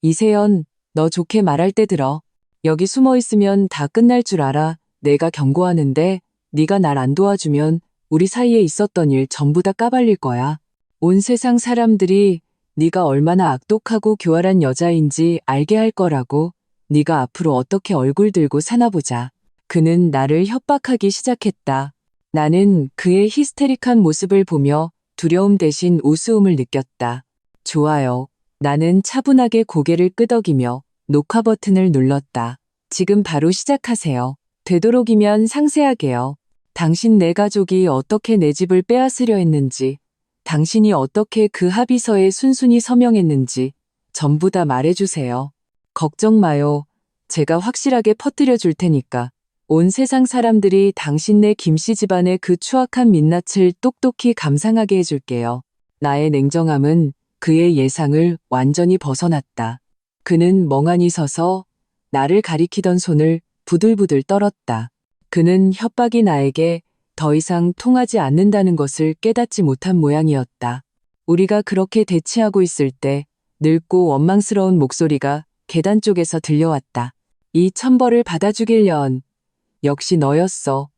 이세연, 너 좋게 말할 때 들어. 여기 숨어 있으면 다 끝날 줄 알아. 내가 경고하는데 네가 날 안 도와주면 우리 사이에 있었던 일 전부 다 까발릴 거야. 온 세상 사람들이 네가 얼마나 악독하고 교활한 여자인지 알게 할 거라고. 네가 앞으로 어떻게 얼굴 들고 사나 보자. 그는 나를 협박하기 시작했다. 나는 그의 히스테릭한 모습을 보며 두려움 대신 우스움을 느꼈다. 좋아요. 나는 차분하게 고개를 끄덕이며 녹화 버튼을 눌렀다. 지금 바로 시작하세요. 되도록이면 상세하게요. 당신 내 가족이 어떻게 내 집을 빼앗으려 했는지, 당신이 어떻게 그 합의서에 순순히 서명했는지 전부 다 말해주세요. 걱정 마요. 제가 확실하게 퍼뜨려 줄 테니까. 온 세상 사람들이 당신네 김씨 집안의 그 추악한 민낯을 똑똑히 감상하게 해줄게요. 나의 냉정함은 그의 예상을 완전히 벗어났다. 그는 멍하니 서서 나를 가리키던 손을 부들부들 떨었다. 그는 협박이 나에게 더 이상 통하지 않는다는 것을 깨닫지 못한 모양이었다. 우리가 그렇게 대치하고 있을 때 늙고 원망스러운 목소리가 계단 쪽에서 들려왔다. 이 천벌을 받아주길 연. 역시 너였어.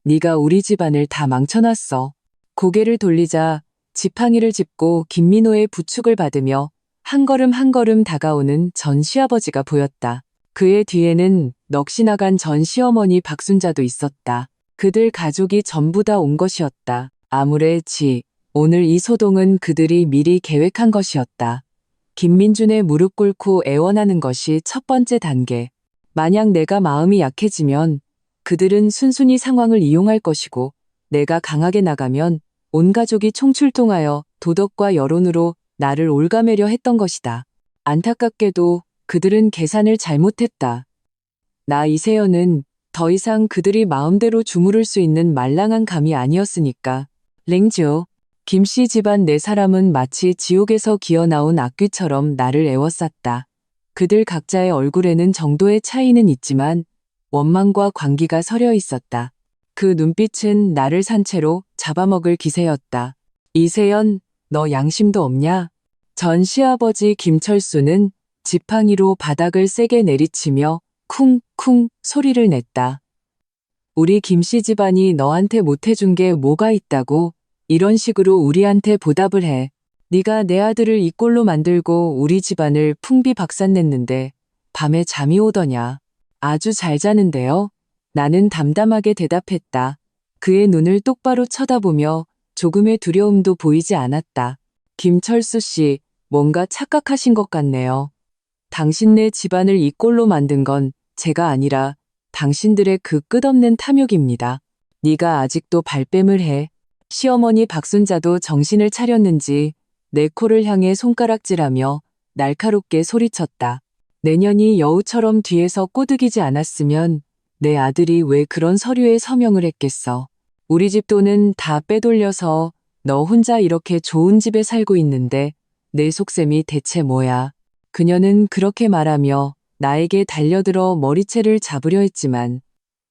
네가 우리 집안을 다 망쳐놨어. 고개를 돌리자 지팡이를 짚고 김민호의 부축을 받으며 한 걸음 한 걸음 다가오는 전 시아버지가 보였다. 그의 뒤에는 넋이 나간 전 시어머니 박순자도 있었다. 그들 가족이 전부 다 온 것이었다. 아무래지 오늘 이 소동은 그들이 미리 계획한 것이었다. 김민준의 무릎 꿇고 애원하는 것이 첫 번째 단계. 만약 내가 마음이 약해지면 그들은 순순히 상황을 이용할 것이고 내가 강하게 나가면 온 가족이 총출동하여 도덕과 여론으로 나를 올가매려 했던 것이다. 안타깝게도 그들은 계산을 잘못했다. 나 이세연은 더 이상 그들이 마음대로 주무를 수 있는 말랑한 감이 아니었으니까. 랭지오. 김씨 집안 네 사람은 마치 지옥에서 기어나온 악귀처럼 나를 애워쌌다. 그들 각자의 얼굴에는 정도의 차이는 있지만 원망과 광기가 서려 있었다. 그 눈빛은 나를 산채로 잡아먹을 기세였다. 이세연, 너 양심도 없냐? 전 시아버지 김철수는 지팡이로 바닥을 세게 내리치며 쿵쿵 소리를 냈다. 우리 김씨 집안이 너한테 못해준 게 뭐가 있다고 이런 식으로 우리한테 보답을 해. 네가 내 아들을 이 꼴로 만들고 우리 집안을 풍비박산냈는데 밤에 잠이 오더냐. 아주 잘 자는데요. 나는 담담하게 대답했다. 그의 눈을 똑바로 쳐다보며 조금의 두려움도 보이지 않았다. 김철수 씨, 뭔가 착각하신 것 같네요. 당신네 집안을 이 꼴로 만든 건 제가 아니라 당신들의 그 끝없는 탐욕입니다. 네가 아직도 발뺌을 해. 시어머니 박순자도 정신을 차렸는지 내 코를 향해 손가락질하며 날카롭게 소리쳤다. 내년이 여우처럼 뒤에서 꼬드기지 않았으면 내 아들이 왜 그런 서류에 서명을 했겠어. 우리 집 돈은 다 빼돌려서 너 혼자 이렇게 좋은 집에 살고 있는데 내 속셈이 대체 뭐야. 그녀는 그렇게 말하며 나에게 달려들어 머리채를 잡으려 했지만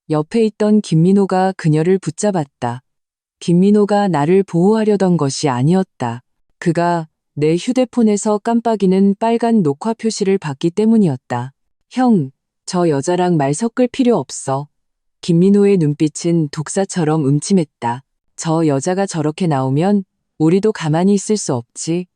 옆에 있던 김민호가 그녀를 붙잡았다. 김민호가 나를 보호하려던 것이 아니었다. 그가 내 휴대폰에서 깜빡이는 빨간 녹화 표시를 봤기 때문이었다. 형, 저 여자랑 말 섞을 필요 없어. 김민호의 눈빛은 독사처럼 음침했다. 저 여자가 저렇게 나오면 우리도 가만히 있을 수 없지.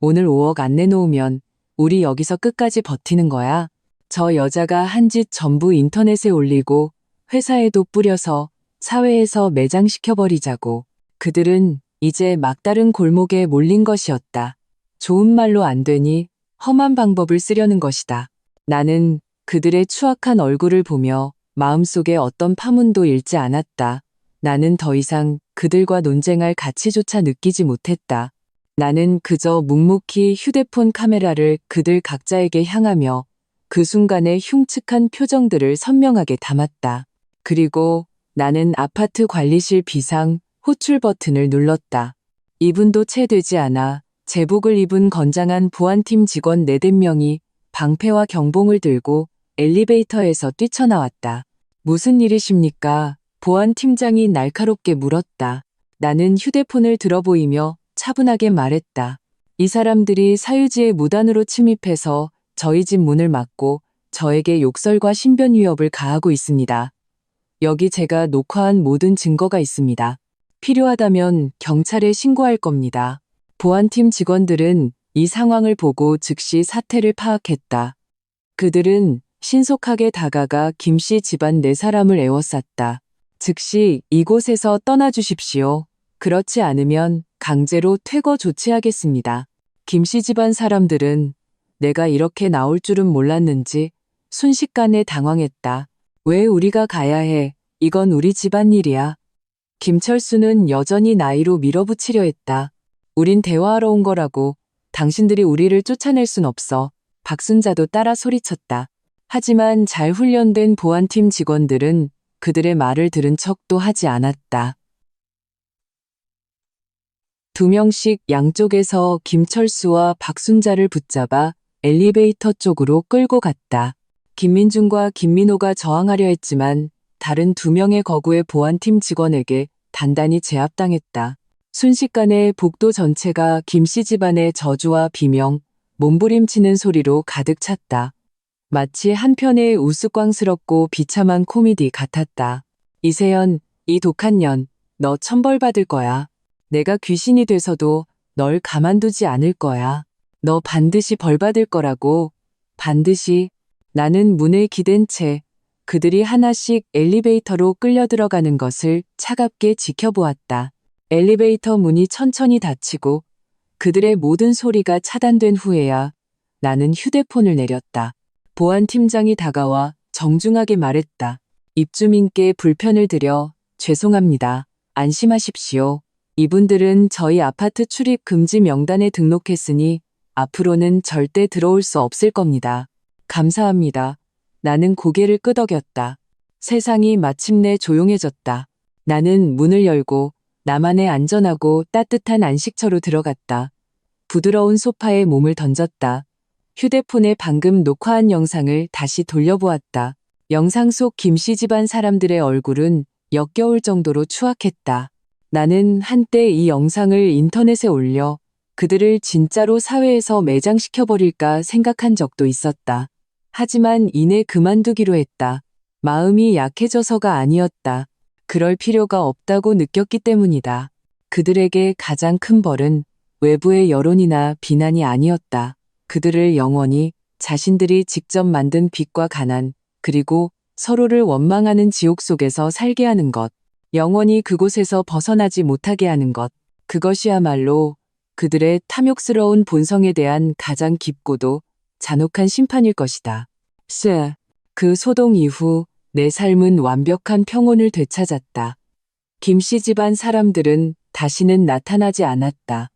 오늘 5억 안 내놓으면 우리 여기서 끝까지 버티는 거야. 저 여자가 한 짓 전부 인터넷에 올리고 회사에도 뿌려서 사회에서 매장시켜버리자고. 그들은 이제 막다른 골목에 몰린 것이었다. 좋은 말로 안 되니 험한 방법을 쓰려는 것이다. 나는 그들의 추악한 얼굴을 보며 마음속에 어떤 파문도 잃지 않았다. 나는 더 이상 그들과 논쟁할 가치조차 느끼지 못했다. 나는 그저 묵묵히 휴대폰 카메라를 그들 각자에게 향하며 그 순간의 흉측한 표정들을 선명하게 담았다. 그리고 나는 아파트 관리실 비상 호출 버튼을 눌렀다. 2분도 채 되지 않아 제복을 입은 건장한 보안팀 직원 4~5명이 방패와 경봉을 들고 엘리베이터에서 뛰쳐나왔다. 무슨 일이십니까? 보안팀장이 날카롭게 물었다. 나는 휴대폰을 들어보이며 차분하게 말했다. 이 사람들이 사유지에 무단으로 침입해서 저희 집 문을 막고 저에게 욕설과 신변 위협을 가하고 있습니다. 여기 제가 녹화한 모든 증거가 있습니다. 필요하다면 경찰에 신고할 겁니다. 보안팀 직원들은 이 상황을 보고 즉시 사태를 파악했다. 그들은 신속하게 다가가 김씨 집안 4사람을 에워쌌다. 즉시 이곳에서 떠나주십시오. 그렇지 않으면 강제로 퇴거 조치하겠습니다. 김씨 집안 사람들은 내가 이렇게 나올 줄은 몰랐는지 순식간에 당황했다. 왜 우리가 가야 해? 이건 우리 집안 일이야. 김철수는 여전히 나이로 밀어붙이려 했다. 우린 대화하러 온 거라고. 당신들이 우리를 쫓아낼 순 없어. 박순자도 따라 소리쳤다. 하지만 잘 훈련된 보안팀 직원들은 그들의 말을 들은 척도 하지 않았다. 2명씩 양쪽에서 김철수와 박순자를 붙잡아 엘리베이터 쪽으로 끌고 갔다. 김민중과 김민호가 저항하려 했지만 다른 2명의 거구의 보안팀 직원에게 단단히 제압당했다. 순식간에 복도 전체가 김씨 집안의 저주와 비명, 몸부림치는 소리로 가득 찼다. 마치 한편의 우스꽝스럽고 비참한 코미디 같았다. 이세연, 이 독한 년, 너 천벌받을 거야. 내가 귀신이 돼서도 널 가만두지 않을 거야. 너 반드시 벌받을 거라고. 반드시. 나는 문에 기댄 채 그들이 하나씩 엘리베이터로 끌려 들어가는 것을 차갑게 지켜보았다. 엘리베이터 문이 천천히 닫히고 그들의 모든 소리가 차단된 후에야 나는 휴대폰을 내렸다. 보안팀장이 다가와 정중하게 말했다. 입주민께 불편을 드려 죄송합니다. 안심하십시오. 이분들은 저희 아파트 출입 금지 명단에 등록했으니 앞으로는 절대 들어올 수 없을 겁니다. 감사합니다. 나는 고개를 끄덕였다. 세상이 마침내 조용해졌다. 나는 문을 열고 나만의 안전하고 따뜻한 안식처로 들어갔다. 부드러운 소파에 몸을 던졌다. 휴대폰에 방금 녹화한 영상을 다시 돌려보았다. 영상 속 김씨 집안 사람들의 얼굴은 역겨울 정도로 추악했다. 나는 한때 이 영상을 인터넷에 올려 그들을 진짜로 사회에서 매장시켜버릴까 생각한 적도 있었다. 하지만 이내 그만두기로 했다. 마음이 약해져서가 아니었다. 그럴 필요가 없다고 느꼈기 때문이다. 그들에게 가장 큰 벌은 외부의 여론이나 비난이 아니었다. 그들을 영원히 자신들이 직접 만든 빚과 가난, 그리고 서로를 원망하는 지옥 속에서 살게 하는 것. 영원히 그곳에서 벗어나지 못하게 하는 것. 그것이야말로 그들의 탐욕스러운 본성에 대한 가장 깊고도 잔혹한 심판일 것이다. 그 소동 이후 내 삶은 완벽한 평온을 되찾았다. 김씨 집안 사람들은 다시는 나타나지 않았다.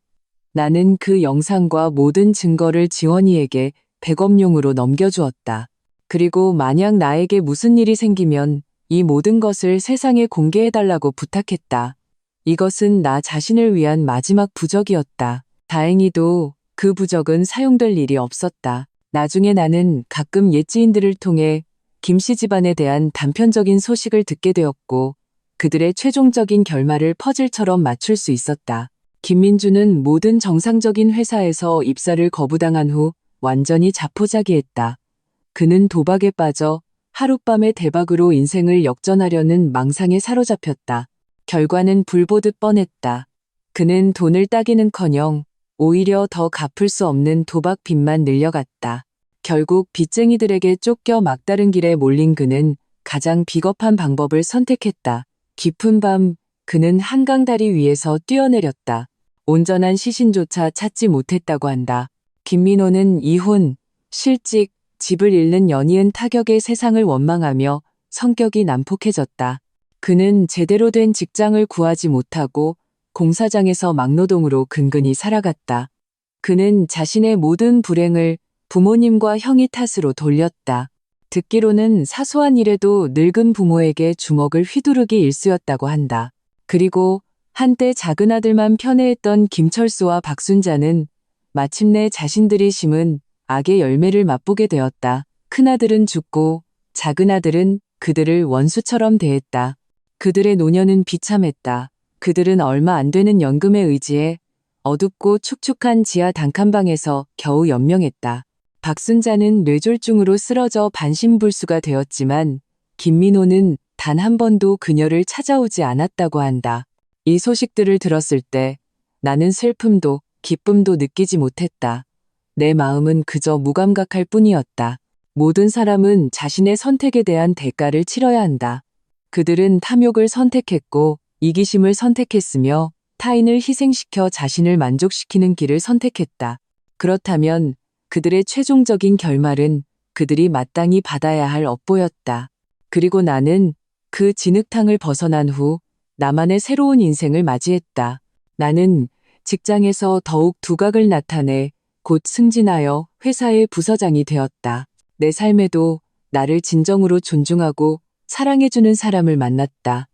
나는 그 영상과 모든 증거를 지원이에게 백업용으로 넘겨주었다. 그리고 만약 나에게 무슨 일이 생기면 이 모든 것을 세상에 공개해달라고 부탁했다. 이것은 나 자신을 위한 마지막 부적이었다. 다행히도 그 부적은 사용될 일이 없었다. 나중에 나는 가끔 옛 지인들을 통해 김씨 집안에 대한 단편적인 소식을 듣게 되었고 그들의 최종적인 결말을 퍼즐처럼 맞출 수 있었다. 김민주는 모든 정상적인 회사에서 입사를 거부당한 후 완전히 자포자기했다. 그는 도박에 빠져 하룻밤의 대박으로 인생을 역전하려는 망상에 사로잡혔다. 결과는 불보듯 뻔했다. 그는 돈을 따기는커녕 오히려 더 갚을 수 없는 도박 빚만 늘려갔다. 결국 빚쟁이들에게 쫓겨 막다른 길에 몰린 그는 가장 비겁한 방법을 선택했다. 깊은 밤 그는 한강 다리 위에서 뛰어내렸다. 온전한 시신조차 찾지 못했다고 한다. 김민호는 이혼, 실직, 집을 잃는 연이은 타격의 세상을 원망하며 성격이 난폭해졌다. 그는 제대로 된 직장을 구하지 못하고 공사장에서 막노동으로 근근히 살아갔다. 그는 자신의 모든 불행을 부모님과 형이 탓으로 돌렸다. 듣기로는 사소한 일에도 늙은 부모에게 주먹을 휘두르기 일쑤였다고 한다. 그리고 한때 작은 아들만 편애했던 김철수와 박순자는 마침내 자신들이 심은 악의 열매를 맛보게 되었다. 큰아들은 죽고 작은아들은 그들을 원수처럼 대했다. 그들의 노년은 비참했다. 그들은 얼마 안 되는 연금에 의지해 어둡고 축축한 지하 단칸방에서 겨우 연명했다. 박순자는 뇌졸중으로 쓰러져 반신불수가 되었지만 김민호는 단 한 번도 그녀를 찾아오지 않았다고 한다. 이 소식들을 들었을 때 나는 슬픔도 기쁨도 느끼지 못했다. 내 마음은 그저 무감각할 뿐이었다. 모든 사람은 자신의 선택에 대한 대가를 치러야 한다. 그들은 탐욕을 선택했고 이기심을 선택했으며 타인을 희생시켜 자신을 만족시키는 길을 선택했다. 그렇다면 그들의 최종적인 결말은 그들이 마땅히 받아야 할 업보였다. 그리고 나는 그 진흙탕을 벗어난 후 나만의 새로운 인생을 맞이했다. 나는 직장에서 더욱 두각을 나타내 곧 승진하여 회사의 부서장이 되었다. 내 삶에도 나를 진정으로 존중하고 사랑해주는 사람을 만났다.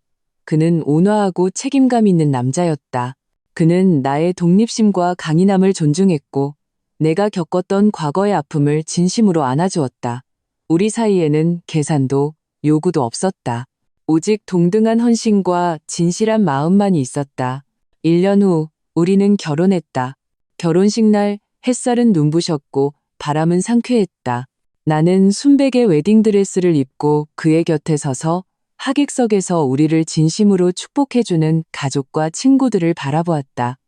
그는 온화하고 책임감 있는 남자였다. 그는 나의 독립심과 강인함을 존중했고 내가 겪었던 과거의 아픔을 진심으로 안아주었다. 우리 사이에는 계산도 요구도 없었다. 오직 동등한 헌신과 진실한 마음만이 있었다. 1년 후 우리는 결혼했다. 결혼식 날 햇살은 눈부셨고 바람은 상쾌했다. 나는 순백의 웨딩드레스를 입고 그의 곁에 서서 하객석에서 우리를 진심으로 축복해주는 가족과 친구들을 바라보았다.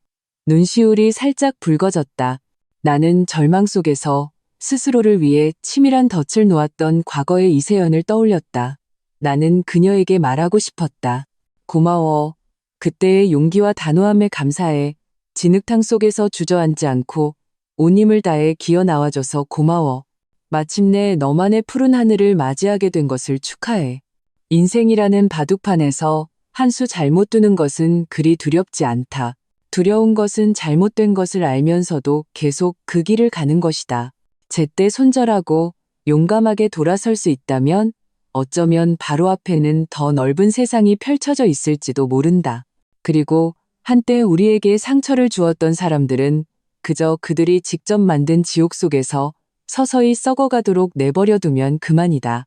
눈시울이 살짝 붉어졌다. 나는 절망 속에서 스스로를 위해 치밀한 덫을 놓았던 과거의 이세연을 떠올렸다. 나는 그녀에게 말하고 싶었다. 고마워. 그때의 용기와 단호함에 감사해. 진흙탕 속에서 주저앉지 않고 온 힘을 다해 기어 나와줘서 고마워. 마침내 너만의 푸른 하늘을 맞이하게 된 것을 축하해. 인생이라는 바둑판에서 한 수 잘못 두는 것은 그리 두렵지 않다. 두려운 것은 잘못된 것을 알면서도 계속 그 길을 가는 것이다. 제때 손절하고 용감하게 돌아설 수 있다면 어쩌면 바로 앞에는 더 넓은 세상이 펼쳐져 있을지도 모른다. 그리고 한때 우리에게 상처를 주었던 사람들은 그저 그들이 직접 만든 지옥 속에서 서서히 썩어가도록 내버려 두면 그만이다.